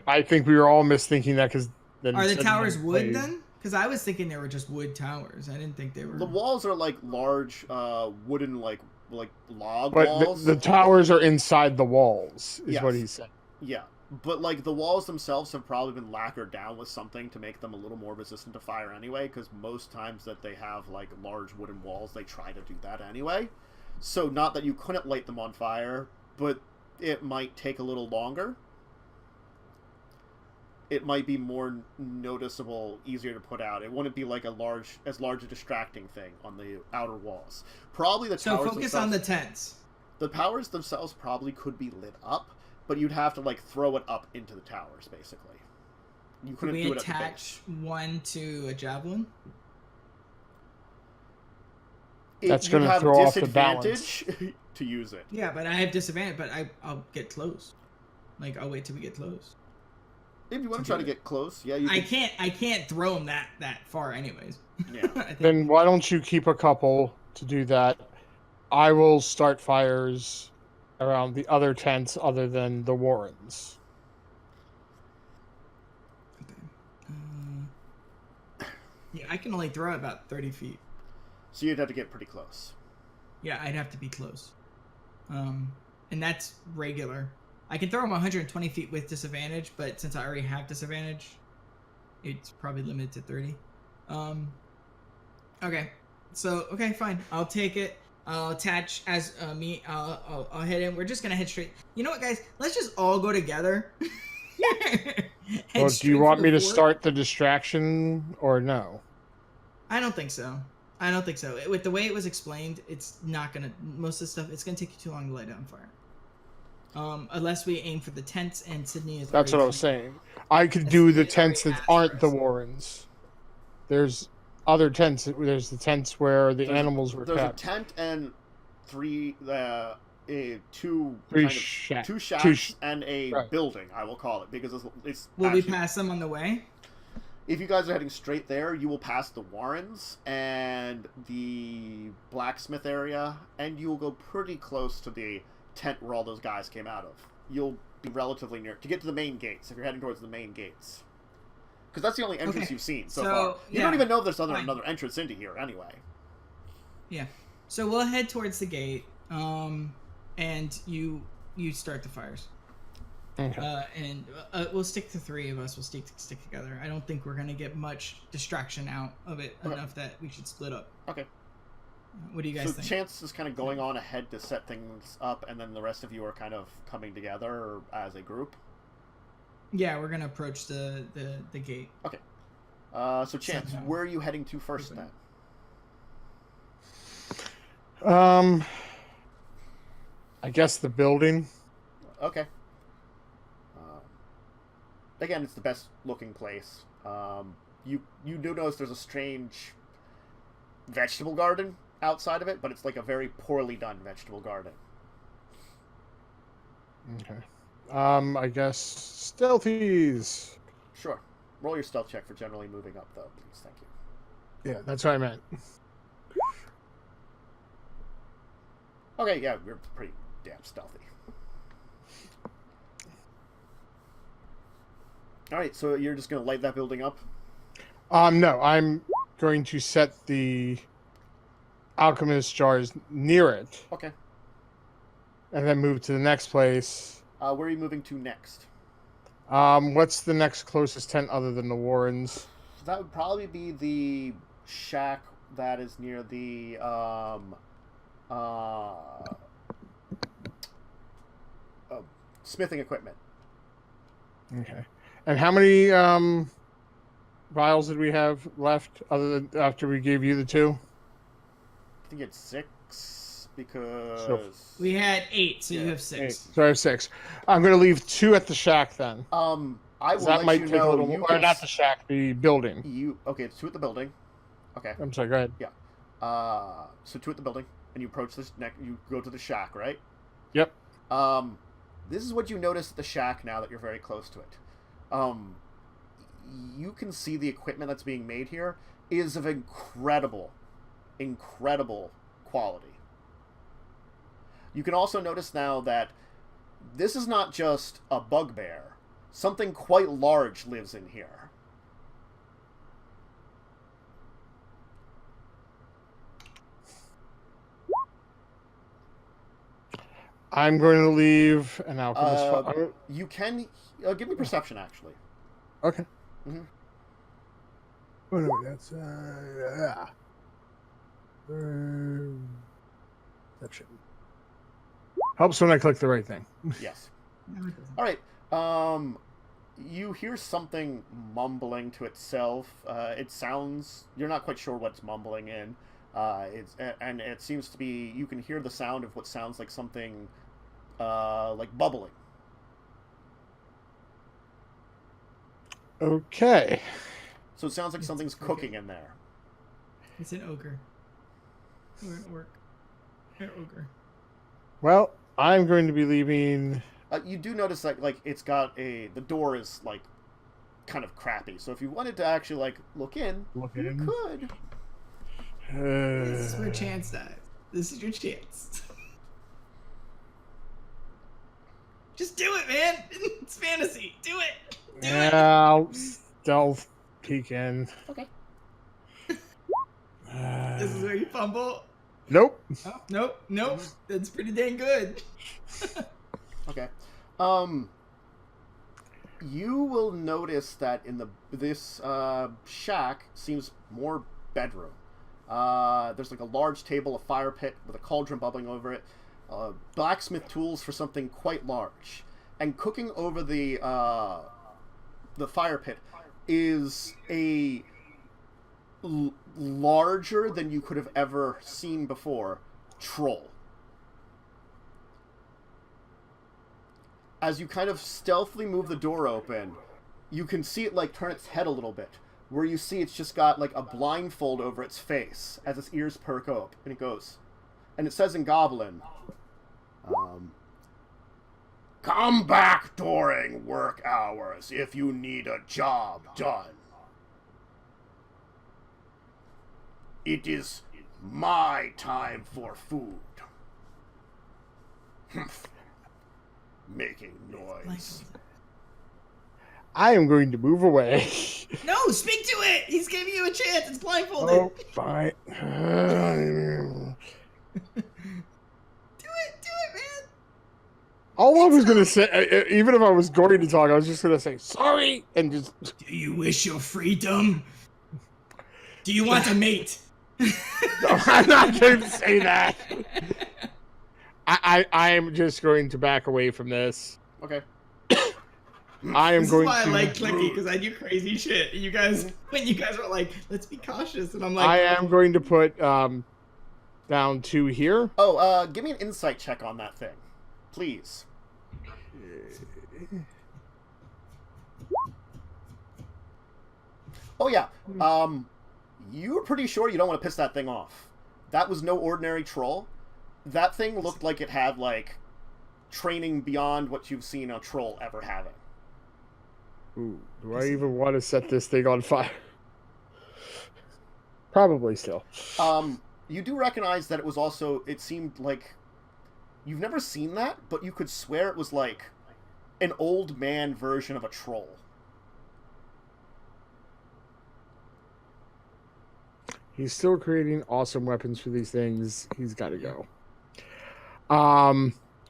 I think we were all misthinking that because are the towers wood then? Because I was thinking they were just wood towers. I didn't think they were. The walls are like large wooden like log but walls. The towers are inside the walls, is what he said. Yeah. But, like, the walls themselves have probably been lacquered down with something to make them a little more resistant to fire anyway, because most times that they have, like, large wooden walls, they try to do that anyway. So, not that you couldn't light them on fire, but it might take a little longer. It might be more noticeable, easier to put out. It wouldn't be, like, as large a distracting thing on the outer walls. Probably the towers So, focus on the tents. The towers themselves probably could be lit up, but you'd have to, like, throw it up into the towers, basically. You couldn't do it at the base. Can we attach one to a javelin? That's going to throw off the balance. To use it. Yeah, but I have disadvantage, but I'll get close. Like, I'll wait till we get close. If you want to try to get close, yeah, you can. I can't throw them that far anyways. Yeah. Then why don't you keep a couple to do that? I will start fires around the other tents other than the Warrens. Okay. Yeah, I can only throw about 30 feet. So you'd have to get pretty close. Yeah, I'd have to be close. And that's regular. I can throw them 120 feet with disadvantage, but since I already have disadvantage, it's probably limited to 30. Okay. So, okay, fine. I'll take it. I'll attach as me. I'll head in. We're just gonna head straight. You know what, guys? Let's just all go together. Well, do you want me to start the distraction or no? I don't think so. I don't think so. With the way it was explained, it's not gonna. Most of the stuff, it's gonna take you too long to light it on fire. Unless we aim for the tents, and Signe is. That's what I was saying. I could do the tents that aren't the Warrens. There's other tents. There's the tents where the animals were kept. There's a tent and two Three kind of shack- two two shacks sh- and a right. building. I will call it because it's Will we actually- pass them on the way? If you guys are heading straight there, you will pass the Warrens and the blacksmith area, and you will go pretty close to the tent where all those guys came out of. You'll be relatively near to get to the main gates if you're heading towards the main gates, because that's the only entrance Okay. you've seen so So, far. You yeah, don't even know if there's fine. another entrance into here anyway. Yeah. So we'll head towards the gate, and you start the fires. Okay. And we'll stick to 3 of us. We'll stick together. I don't think we're gonna get much distraction out of it enough that we should split up. Okay. What do you guys So think? Chance is kind of going on ahead to set things up, and then the rest of you are kind of coming together as a group. Yeah, we're gonna approach the gate. Okay. So Chance, Somehow. where are you heading to first Open. then? I guess the building. Okay. Again, it's the best looking place. You do notice there's a strange vegetable garden outside of it, but it's like a very poorly done vegetable garden. Okay. I guess stealthies. Sure. Roll your stealth check for generally moving up, though, please. Thank you. Yeah, that's what I meant. Okay, yeah, you're pretty damn stealthy. Alright, so you're just going to light that building up? No, I'm going to set the alchemist jars near it, Okay. and then move to the next place. Where are you moving to next? What's the next closest tent other than the Warrens? That would probably be the shack that is near the smithing equipment. Okay. And how many vials did we have left other than after we gave you the 2? I think it's 6 because We had 8, so Yeah. you have 6. So I have 6. I'm going to leave 2 at the shack then. I will That let might you take a know little you more. can Or not the shack, the building. Okay, it's 2 at the building. Okay. I'm sorry, go ahead. So 2 at the building, and you approach this you go to the shack, right? Yep. This is what you notice at the shack now that you're very close to it. You can see the equipment that's being made here is of incredible quality. You can also notice now that this is not just a bugbear. Something quite large lives in here. I'm going to leave an alchemist. You can give me perception, actually. Okay. Mhm. Oh, no, that's perception. Helps when I click the right thing. Yes. No, it doesn't. All right. You hear something mumbling to itself. It sounds. You're not quite sure what it's mumbling in. And it seems to be. You can hear the sound of what sounds like something, like bubbling. Okay. So it sounds like It's something's cooking in there. It's an ogre. Or an orc. An ogre. Well, I'm going to be leaving. You do notice that like it's got the door is like kind of crappy. So if you wanted to actually like look in, you could. This is where Chance dies. This is your chance. Just do it, man. It's fantasy. Do it. Do it. Yeah, I'll stealth peek in. Okay. This is where you fumble. Nope. Oh, nope. That's pretty dang good. Okay. You will notice that in this shack seems more bedroom. There's like a large table, a fire pit with a cauldron bubbling over it, blacksmith tools for something quite large, and cooking over the fire pit is a larger than you could have ever seen before troll. As you kind of stealthily move the door open, you can see it like turn its head a little bit, where you see it's just got like a blindfold over its face as its ears perk up, and it goes, and it says in Goblin, come back during work hours if you need a job done. It is my time for food. Making noise. I am going to move away. No, speak to it. He's giving you a chance. It's blindfolded. Oh, fine. Do it, man. All I was going to say, even if I was going to talk, I was just going to say, sorry, and just... Do you wish your freedom? Do you want a mate? No, I'm not going to say that. I am just going to back away from this. Okay. I am This going is why to... I like Clicky, because I do crazy shit. And you guys, when you guys were like, let's be cautious, and I'm like... I am going to put down 2 here. Oh, give me an insight check on that thing. Please. Oh, yeah. You were pretty sure you don't want to piss that thing off. That was no ordinary troll. That thing looked like it had, like, training beyond what you've seen a troll ever having. Ooh, do I even want to set this thing on fire? Probably still. You do recognize that it was also, it seemed like, you've never seen that, but you could swear it was like an old man version of a troll. He's still creating awesome weapons for these things. He's got to go. I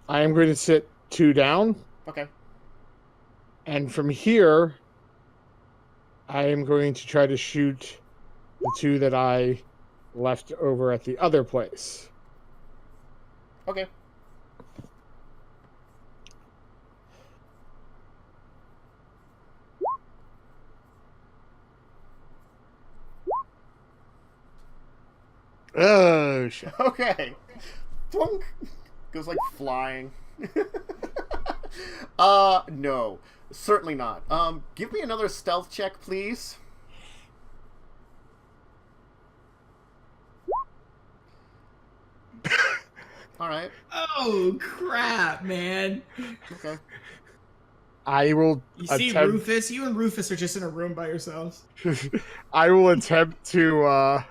am going to sit 2 down. Okay. And from here, I am going to try to shoot the 2 that I left over at the other place. Okay. Oh, shit. Okay. Thwunk. Goes like flying. No. Certainly not. Give me another stealth check, please. Alright. Oh, crap, man. Okay. I will You see attempt... Rufus? You and Rufus are just in a room by yourselves. I will attempt to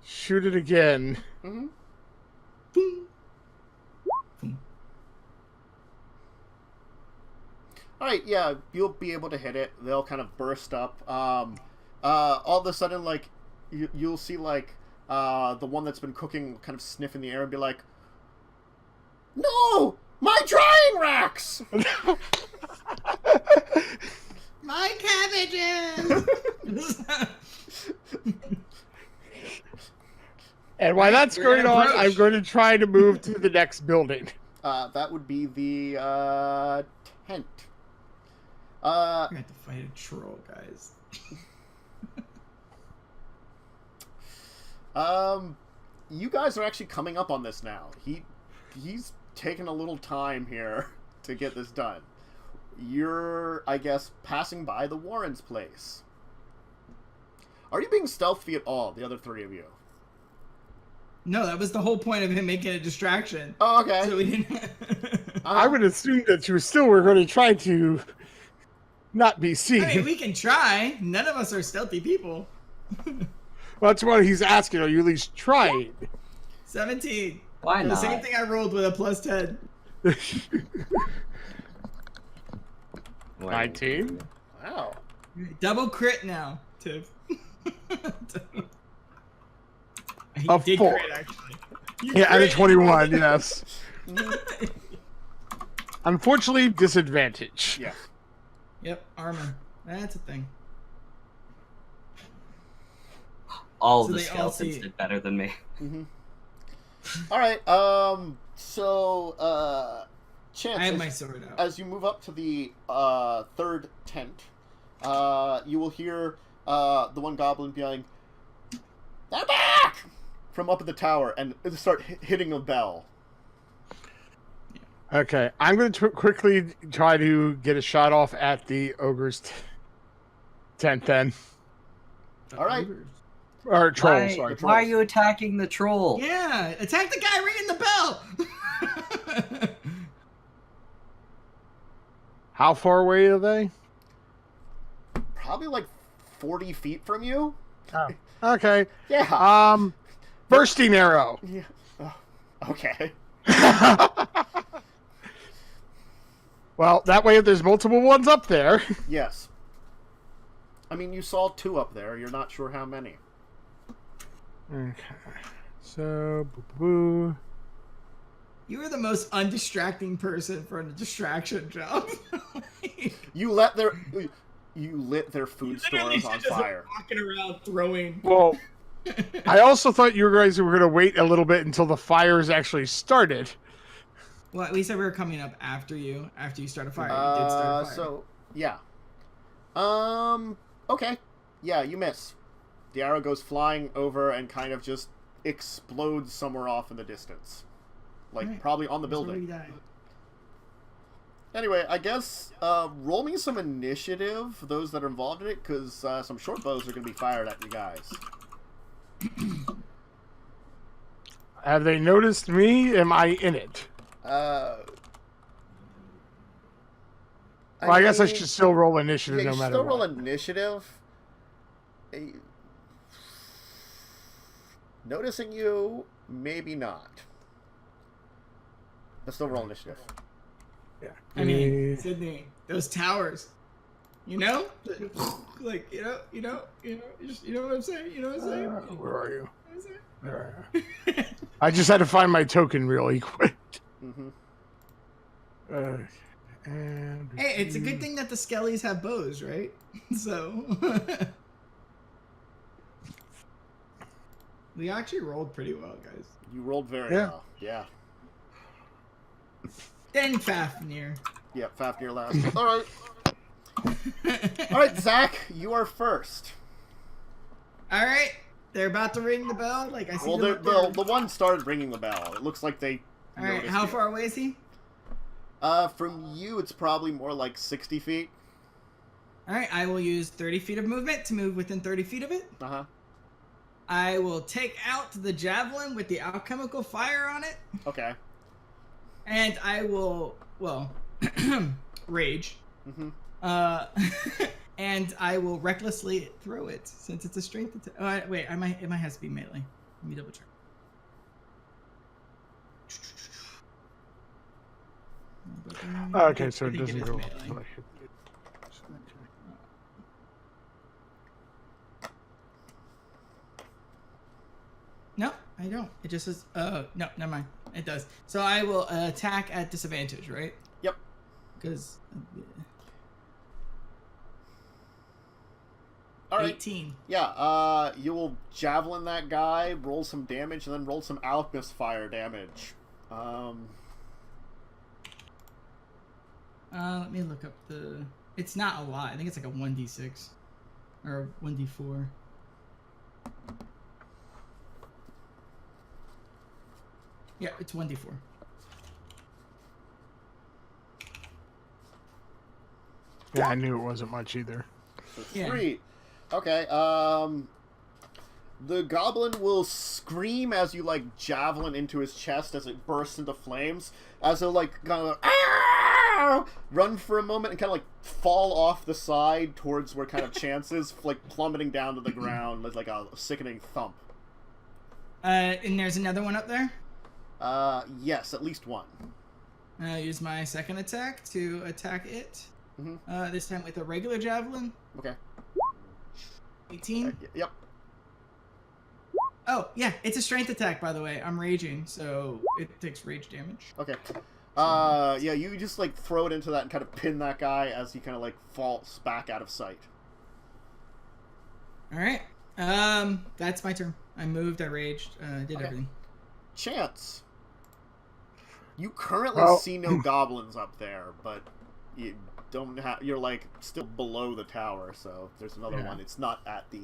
shoot it again. Mm-hmm. Alright, yeah, you'll be able to hit it. They'll kind of burst up. All of a sudden, like, you'll see, like, the one that's been cooking kind of sniff in the air and be like, no! My drying racks! My cabbages! And while that's We're going gonna on, approach. I'm going to try to move to the next building. That would be the, tent. We're gonna have to fight a troll, guys. You guys are actually coming up on this now. He's taken a little time here to get this done. You're, I guess, passing by the Warren's place. Are you being stealthy at all, the other 3 of you? No, that was the whole point of him making a distraction. Oh, okay. So we didn't... I would assume that you still were going to try to not be seen. I mean, we can try. None of us are stealthy people. Well, that's what he's asking. Are you at least trying? 17. Why The not? same thing I rolled with a plus 10. 19? Wow. Double crit now, Tiff. He A did 4. crit, actually. You Yeah, and a crit. 21, yes. Unfortunately, disadvantage. Yeah. Yep, armor. That's a thing. All So of the they all skeletons see- did better than me. Mm-hmm. All right. Chance, I have my sword out. as you move up to the 3rd tent, you will hear the one goblin being, "They're back!" from up at the tower, and start hitting a bell. Okay, I'm going to quickly try to get a shot off at the ogre's tent then. All right. Or troll, Why, sorry. why are you attacking the troll? Yeah, attack the guy ringing the bell. How far away are they? Probably like 40 feet from you. Oh. Okay. Yeah. Bursting arrow. Yeah. Oh, okay. Well, that way there's multiple ones up there. Yes. I mean, you saw 2 up there. You're not sure how many. Okay. So, boo. You are the most undistracting person for a distraction job. You lit their food stores on fire. Walking around throwing. Well, I also thought you guys were going to wait a little bit until the fires actually started. Well, we said we were coming up after you start a fire. You did start a fire. So, yeah. Okay. Yeah, you miss. The arrow goes flying over and kind of just explodes somewhere off in the distance. Like, Right. probably on the That's where building. we died. Anyway, I guess, roll me some initiative, those that are involved in it, because some short bows are going to be fired at you guys. Have they noticed me? Am I in it? Well, I guess I should still roll initiative yeah, no you matter still what. roll initiative. Noticing you, maybe not. Let's still roll initiative. Yeah. I mean, Sydney, those towers. You know, like you know what I'm saying. You know what I'm saying. Where are you? You know what I'm saying? I just had to find my token really quick. Mm-hmm. And Hey, it's a good thing that the Skellies have bows, right? So we actually rolled pretty well, guys. You rolled very Yeah. well. Yeah. Then Fafnir. Yeah, Fafnir last. All right. All right, Zach, you are first. All right, they're about to ring the bell. Like I see Well, them up there. the one started ringing the bell. It looks like they. All right, noticed how you. far away is he? From you, it's probably more like 60 feet. All right, I will use 30 feet of movement to move within 30 feet of it. Uh huh. I will take out the javelin with the alchemical fire on it, Okay. and I will, well, rage. Mm-hmm. And I will recklessly throw it since it's a strength attack. Oh, wait, it might has to be melee. Let me double check. okay, so I it think doesn't is go. melee. No, I don't. It just says, no, never mind. It does. So I will attack at disadvantage, right? Yep. Because All right. 18. Yeah. You will javelin that guy, roll some damage, and then roll some alchemist fire damage. Let me look up the. It's not a lot. I think it's like a 1d6 or 1d4. Yeah, it's 1d4. Yeah, I knew it wasn't much either. So Yeah. 3. Okay. The goblin will scream as you like javelin into his chest as it bursts into flames. As he'll like kind of run for a moment and kind of like fall off the side towards where kind of Chance is, like plummeting down to the ground with like a sickening thump. And there's another one up there. Yes, at least one. I'll use my second attack to attack it. Mm-hmm. This time with a regular javelin. Okay. 18. Yep. Oh, yeah, it's a strength attack, by the way. I'm raging, so it takes rage damage. Okay. Yeah, you just like throw it into that and kind of pin that guy as he kind of like falls back out of sight. All right. That's my turn. I moved, I raged, did everything. Chance. You currently see no goblins up there, but you don't have. You're like still below the tower, so if there's another one. It's not at the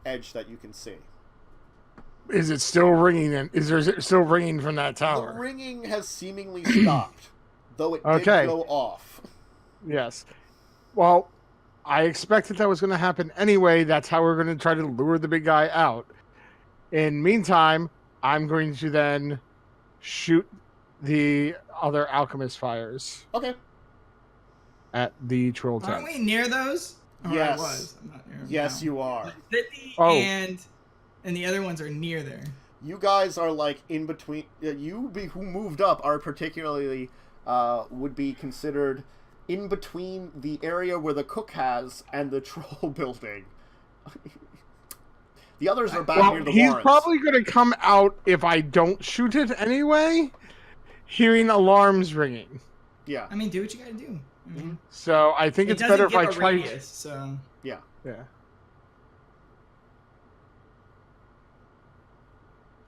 edge that you can see. Is it still ringing? Is there still ringing from that tower? The ringing has seemingly stopped, though it did Okay. go off. Yes. Well, I expected that was going to happen anyway. That's how we're going to try to lure the big guy out. In meantime, I'm going to then shoot the other alchemist fires. Okay. At the troll tent. Aren't we near those? Or Yes. I was. I'm not near them Yes, now. you are. Sydney and the other ones are near there. You guys are like in between. Who moved up are particularly would be considered in between the area where the cook has and the troll building. The others are back near the he's warrants. probably going to come out if I don't shoot it anyway, hearing alarms ringing. Yeah. I mean, do what you gotta do. I mean, So I think it's better if I try. Radius, so Yeah. Yeah.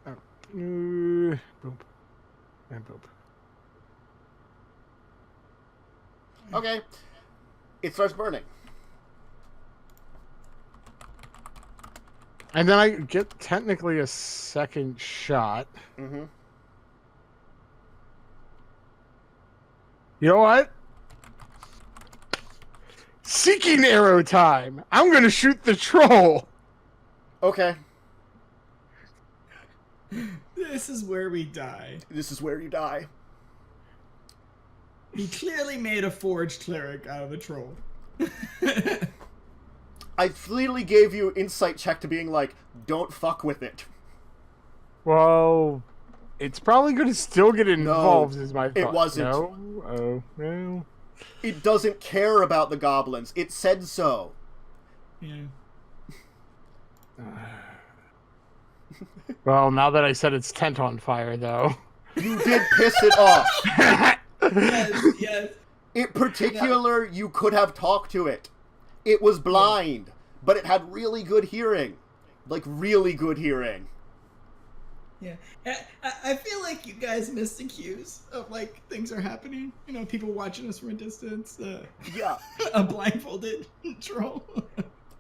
Oh. Boop. And boop. Okay. It starts burning. And then I get technically a second shot. Mm-hmm. You know what? Seeking arrow time. I'm going to shoot the troll. Okay. this is where we die. This is where you die. He clearly made a forged cleric out of the troll. I clearly gave you insight check to being like, don't fuck with it. Well, it's probably going to still get involved, is my thought. It wasn't. No? Oh, no. It doesn't care about the goblins. It said so. Yeah. Well, now that I said its tent on fire, though. You did piss it off. Yes. In particular, you could have talked to it. It was blind, but it had really good hearing. Like, really good hearing. Yeah. I feel like you guys missed the cues of, like, things are happening. You know, people watching us from a distance. Yeah. A blindfolded troll.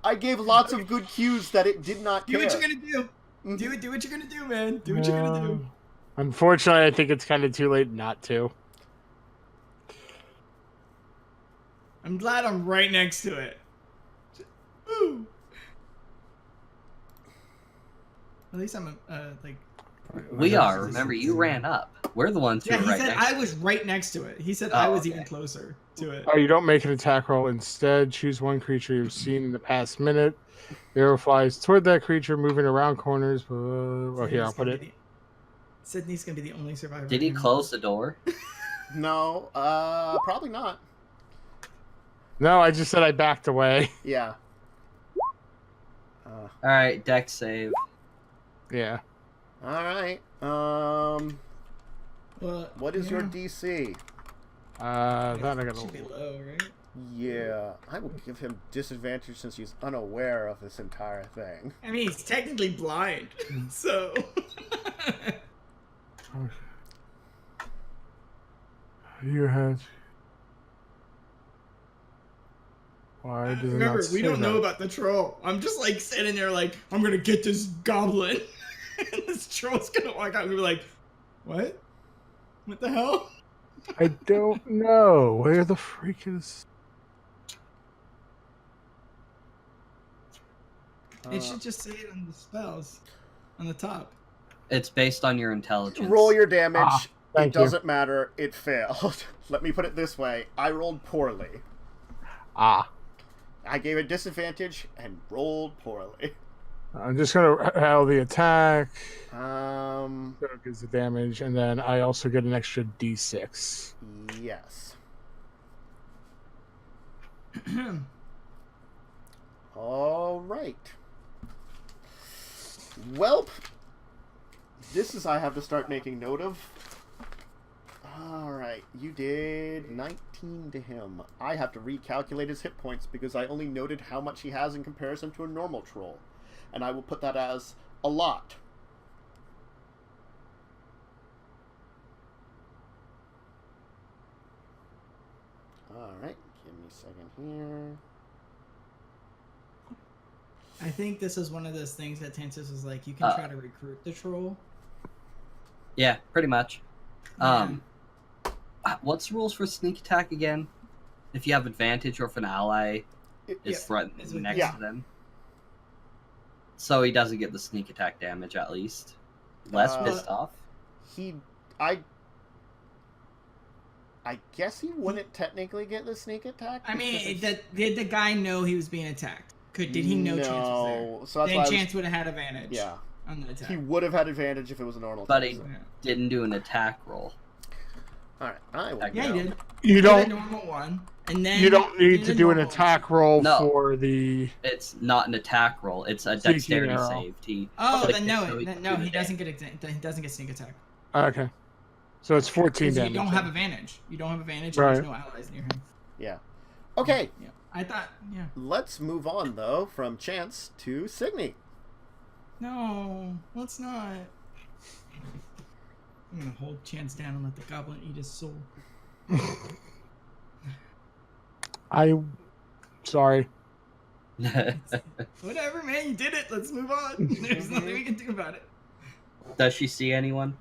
I gave lots of good cues that it did not care. Do what you're gonna do. Do what you're gonna do, man. Do what you're gonna do. Unfortunately, I think it's kind of too late not to. I'm glad I'm right next to it. Ooh. At least I'm like. We are. Remember, you ran up. We're the ones who Yeah, are he right said next. I was right next to it. He said Oh, I was okay. even closer to it. Oh, you don't make an attack roll. Instead, choose one creature you've seen in the past minute. The arrow flies toward that creature, moving around corners. Well, here, I'll put it. Sydney's gonna be the only survivor. Did he close the door? No, probably not. No, I just said I backed away. Yeah. Alright, deck save. Yeah. Alright. Well, What is your DC? That I gotta. should be low, right? Yeah, I will give him disadvantage since he's unaware of this entire thing. I mean, he's technically blind, so. You had. Why does it Remember, not we say don't know that? about the troll. I'm just like sitting there, like I'm gonna get this goblin, and this troll's gonna walk out and be like, "What? What the hell?" I don't know. Where the freak is? It should just say it on the spells, on the top. It's based on your intelligence. Roll your damage. It Thank you. doesn't matter. It failed. Let me put it this way. I rolled poorly. Ah. I gave it disadvantage and rolled poorly. I'm just gonna handle the attack. Um, So it gives the damage, and then I also get an extra D6. yes. All right. Welp. This is I have to start making note of. Alright, you did 19 to him. I have to recalculate his hit points because I only noted how much he has in comparison to a normal troll. And I will put that as a lot. Alright, give me a second here. I think this is one of those things that Tansis was like, you can try to recruit the troll. Yeah, pretty much. What's the rules for sneak attack again? If you have advantage or if an ally is right Is with- next yeah. to them. So he doesn't get the sneak attack damage, at least. Less pissed off. I guess he wouldn't technically get the sneak attack. I mean, because did the guy know he was being attacked? Did he know Chance was there? No, so that's Then why I was- Chance would have had advantage. Yeah. On the attack. he would have had advantage if it was a normal But attack. he didn't do an attack roll. All right, I will. Yeah, go. he did. You He did don't. a normal one, and then You don't need did to a do an normal attack roll No. for the. It's not an attack roll. It's a Sneaky dexterity arrow. save. Oh, clicked then it no, so he then could no, do he the doesn't get he doesn't get sneak attack. Okay. So it's 14 Because damage. you don't have then. advantage. You don't have advantage. Right. And there's no allies near him. Yeah. Okay, Yeah, I thought. Yeah. let's move on though from Chance to Signe. No, let's not. I'm gonna hold Chance down and let the goblin eat his soul. Sorry. Whatever, man. You did it. Let's move on. There's nothing we can do about it. Does she see anyone?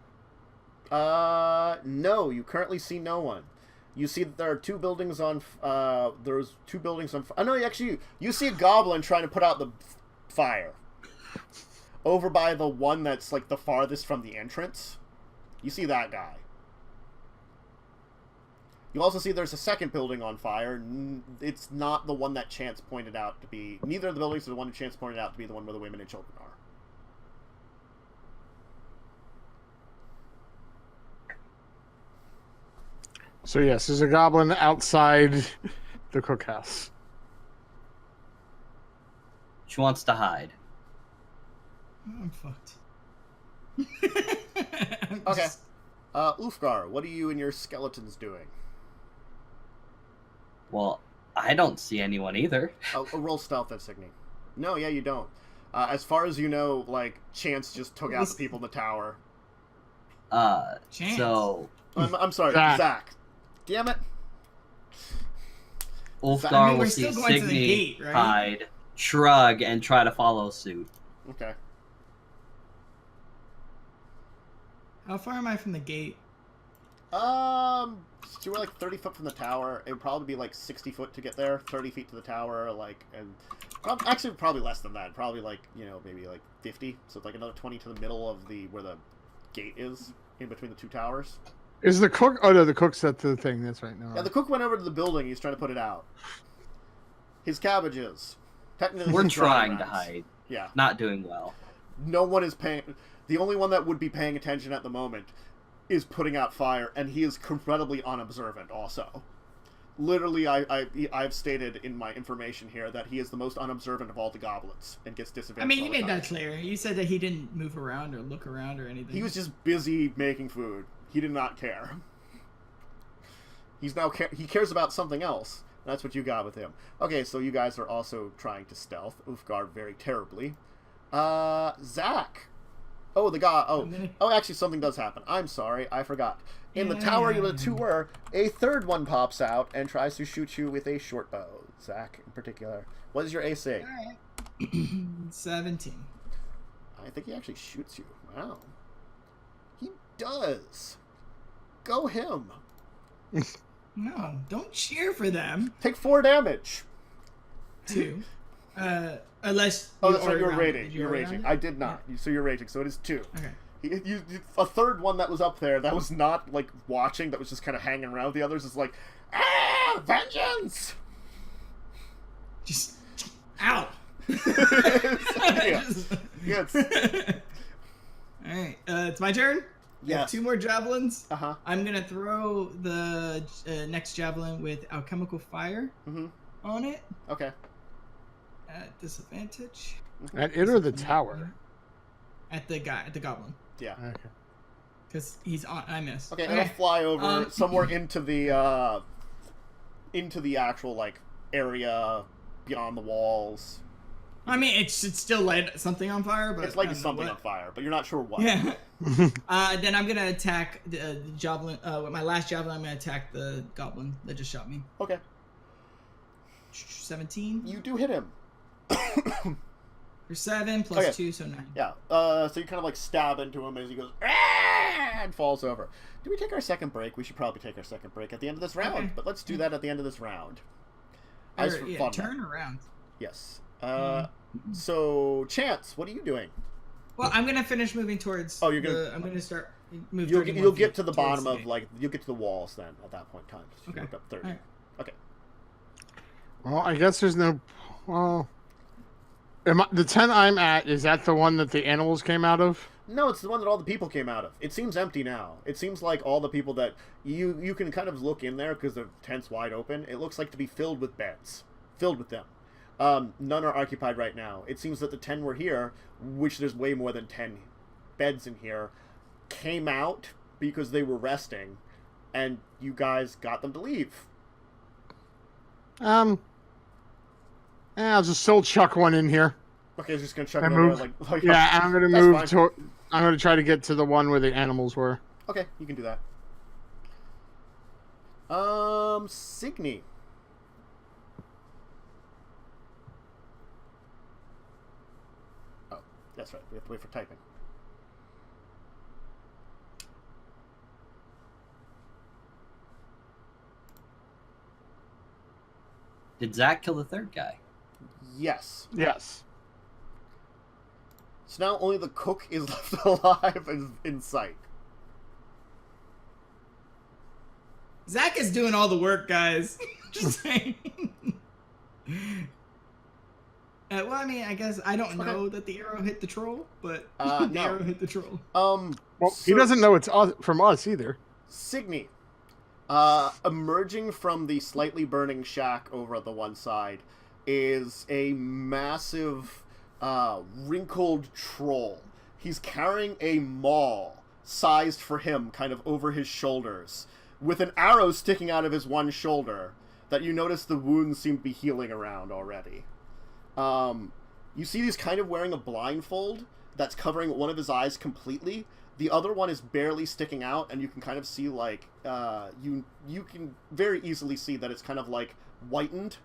No, you currently see no one. You see that there are two buildings on. There's two buildings on. Oh no, actually, you see a goblin trying to put out the fire. Over by the one that's like the farthest from the entrance. You see that guy. You also see there's a second building on fire. It's not the one that Chance pointed out to be. Neither of the buildings are the one that Chance pointed out to be the one where the women and children are. So yes, there's a goblin outside the cookhouse. She wants to hide. I'm fucked. Okay. Ulfgar, what are you and your skeletons doing? Well, I don't see anyone either. Roll stealth at Signe. No, yeah, you don't. As far as you know, like, Chance just took out the people in the tower. Chance. So I'm sorry, Zach. Zach. Damn it. Ulfgar I mean, we're will see still going to the Signe gate, right? hide, shrug, and try to follow suit. Okay. How far am I from the gate? So you were like 30 foot from the tower. It would probably be like 60 foot to get there. 30 feet to the tower, like, and actually probably less than that. Probably like, you know, maybe like 50. So it's like another 20 to the middle of where the gate is, in between the two towers. Is the cook? Oh no, the cook's at the thing. That's right. No. Yeah, the cook went over to the building. He's trying to put it out. His cabbages. Technically, We're his drying trying to racks. hide. Yeah. Not doing well. No one is paying. The only one that would be paying attention at the moment is putting out fire, and he is incredibly unobservant. Also, literally, I've stated in my information here that he is the most unobservant of all the goblins and gets I disadvantaged. mean, all you the made time. that clear. You said that he didn't move around or look around or anything. He was just busy making food. He did not care. He cares about something else. That's what you got with him. Okay, so you guys are also trying to stealth Ulfgar very terribly. Zach. Oh, the guy. Oh, actually, something does happen. I'm sorry, I forgot. In the tower you two were, a third one pops out and tries to shoot you with a short bow. Zach, in particular. What is your AC? All right. 17. I think he actually shoots you. Wow. He does. Go him. No, don't cheer for them. Take 4 damage. 2. Unless. Oh, that's right. You're rounded. rating. Did you You're already raging. round I it? did not. So you're raging. So it is 2. Okay. A third one that was up there that was not like watching, that was just kind of hanging around with the others, is like, vengeance. Just out. Yeah. Yes. All right. It's my turn. I have Yes. 2 more javelins. Uh-huh. I'm gonna throw the next javelin with alchemical fire on it Okay. at disadvantage. At it or the tower? At the goblin, Yeah. Okay. because he's on. I missed. Okay, it'll fly over somewhere into the actual like area beyond the walls. I mean, it's still light something on fire, but It's I lighting don't know something what. on fire, but you're not sure what. Yeah. Then I'm gonna attack the javelin. With my last javelin, I'm gonna attack the goblin that just shot me. Okay. 17 You do hit him. for 7 plus Okay. 2, so 9. Yeah. So you kind of like stab into him as he goes and falls over. Do we take our second break? We should probably take our second break at the end of this round. Okay. But let's do that at the end of this round. Eyes for fun. Turn around. Yes. So, Chance, what are you doing? Well, I'm gonna finish moving towards. Oh, you're gonna. I'm gonna start. Move You'll get to the towards bottom of you'll get to the walls then at that point in time. So Okay. You up 30. Right. Okay. Well, I guess there's no. Well, the tent I'm at, is that the one that the animals came out of? No, it's the one that all the people came out of. It seems empty now. It seems like all the people that you can kind of look in there because the tent's wide open. It looks like to be filled with beds, filled with them. None are occupied right now. It seems that the 10 were here, which there's way more than 10 beds in here, came out because they were resting, and you guys got them to leave. Yeah, I'll just still chuck one in here. Okay, I was just gonna chuck And it over move. there, like Yeah, I'm gonna That's move fine. to. I'm gonna try to get to the one where the animals were. Okay, you can do that. Signe. Oh, that's right. We have to wait for typing. Did Zach kill the third guy? Yes. Yes. So now only the cook is left alive and in sight. Zach is doing all the work, guys. Just saying. Well, I mean, I guess I don't know that the arrow hit the troll, but the no. arrow hit the troll. Well, So- he doesn't know it's from us either. Signe, emerging from the slightly burning shack over at the one side is a massive, wrinkled troll. He's carrying a maul sized for him, kind of over his shoulders, with an arrow sticking out of his one shoulder that you notice the wounds seem to be healing around already. You see he's kind of wearing a blindfold that's covering one of his eyes completely. The other one is barely sticking out, and you can kind of see, like, you can very easily see that it's kind of, like, whitened.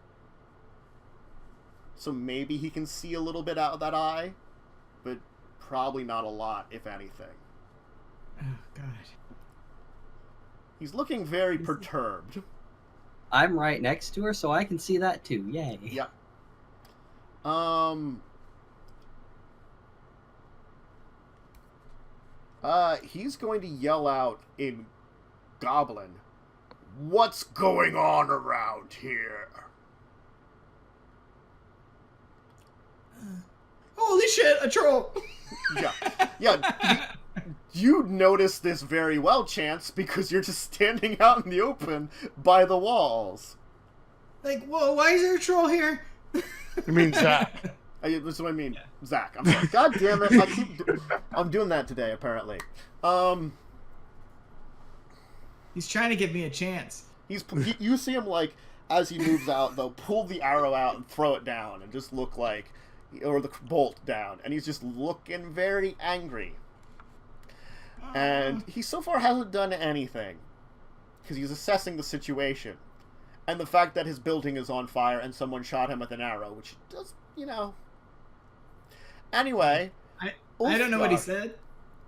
So maybe he can see a little bit out of that eye, but probably not a lot, if anything. Oh, God. He's looking very perturbed. I'm right next to her, so I can see that too. Yay. Yep. He's going to yell out in Goblin, "What's going on around here?" Holy shit, a troll! Yeah. You notice this very well, Chance, because you're just standing out in the open by the walls. Like, whoa, why is there a troll here? You mean Zach? That's what I mean. Zach. I'm sorry. God damn it. I'm doing that today, apparently. He's trying to give me a chance. You see him, like, as he moves out, though, pull the arrow out and throw it down and just look like, or the bolt down, and he's just looking very angry. And he so far hasn't done anything, because he's assessing the situation. And the fact that his building is on fire and someone shot him with an arrow, which does, Anyway. I don't know what he said.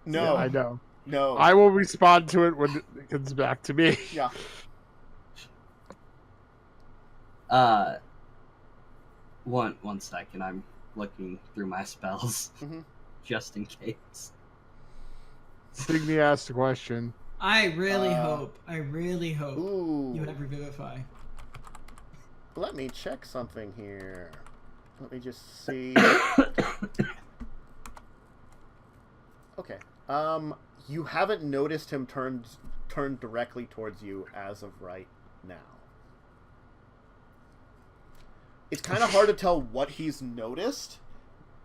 No. Yeah, I know. No. I will respond to it when it comes back to me. Yeah. One second. I'm looking through my spells, just in case. Signe asked a question. I really hope Ooh. you have Revivify. Let me check something here. Let me just see. Okay. You haven't noticed him turn directly towards you as of right now. It's kind of hard to tell what he's noticed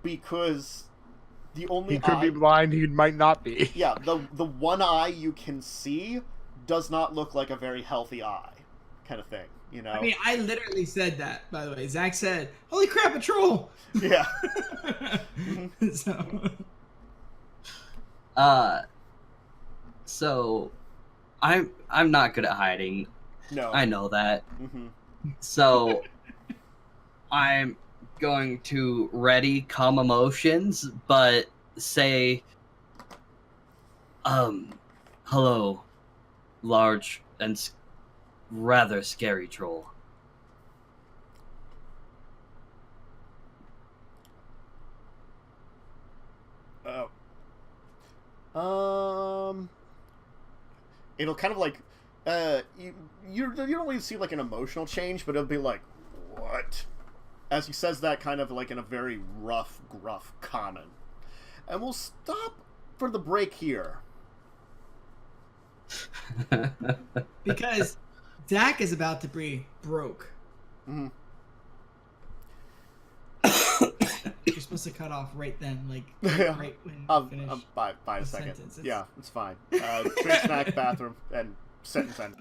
because the only He could be blind. He might not be. Yeah, the one eye you can see does not look like a very healthy eye, kind of thing. I mean, I literally said that, by the way. Zach said, "Holy crap, a troll!" Yeah. So, I'm not good at hiding. No. I know that. Mm-hmm. So, I'm going to ready calm emotions, but say, hello, large and rather scary troll. it'll kind of like you don't really see like an emotional change, but it'll be like, what? As he says that kind of like in a very rough, gruff common. And we'll stop for the break here. Because Dak is about to be broke. Mm-hmm. You're supposed to cut off right then, like right when you finish. By a second. Sentence. Yeah, it's fine. Drink, snack, bathroom, and sentence end.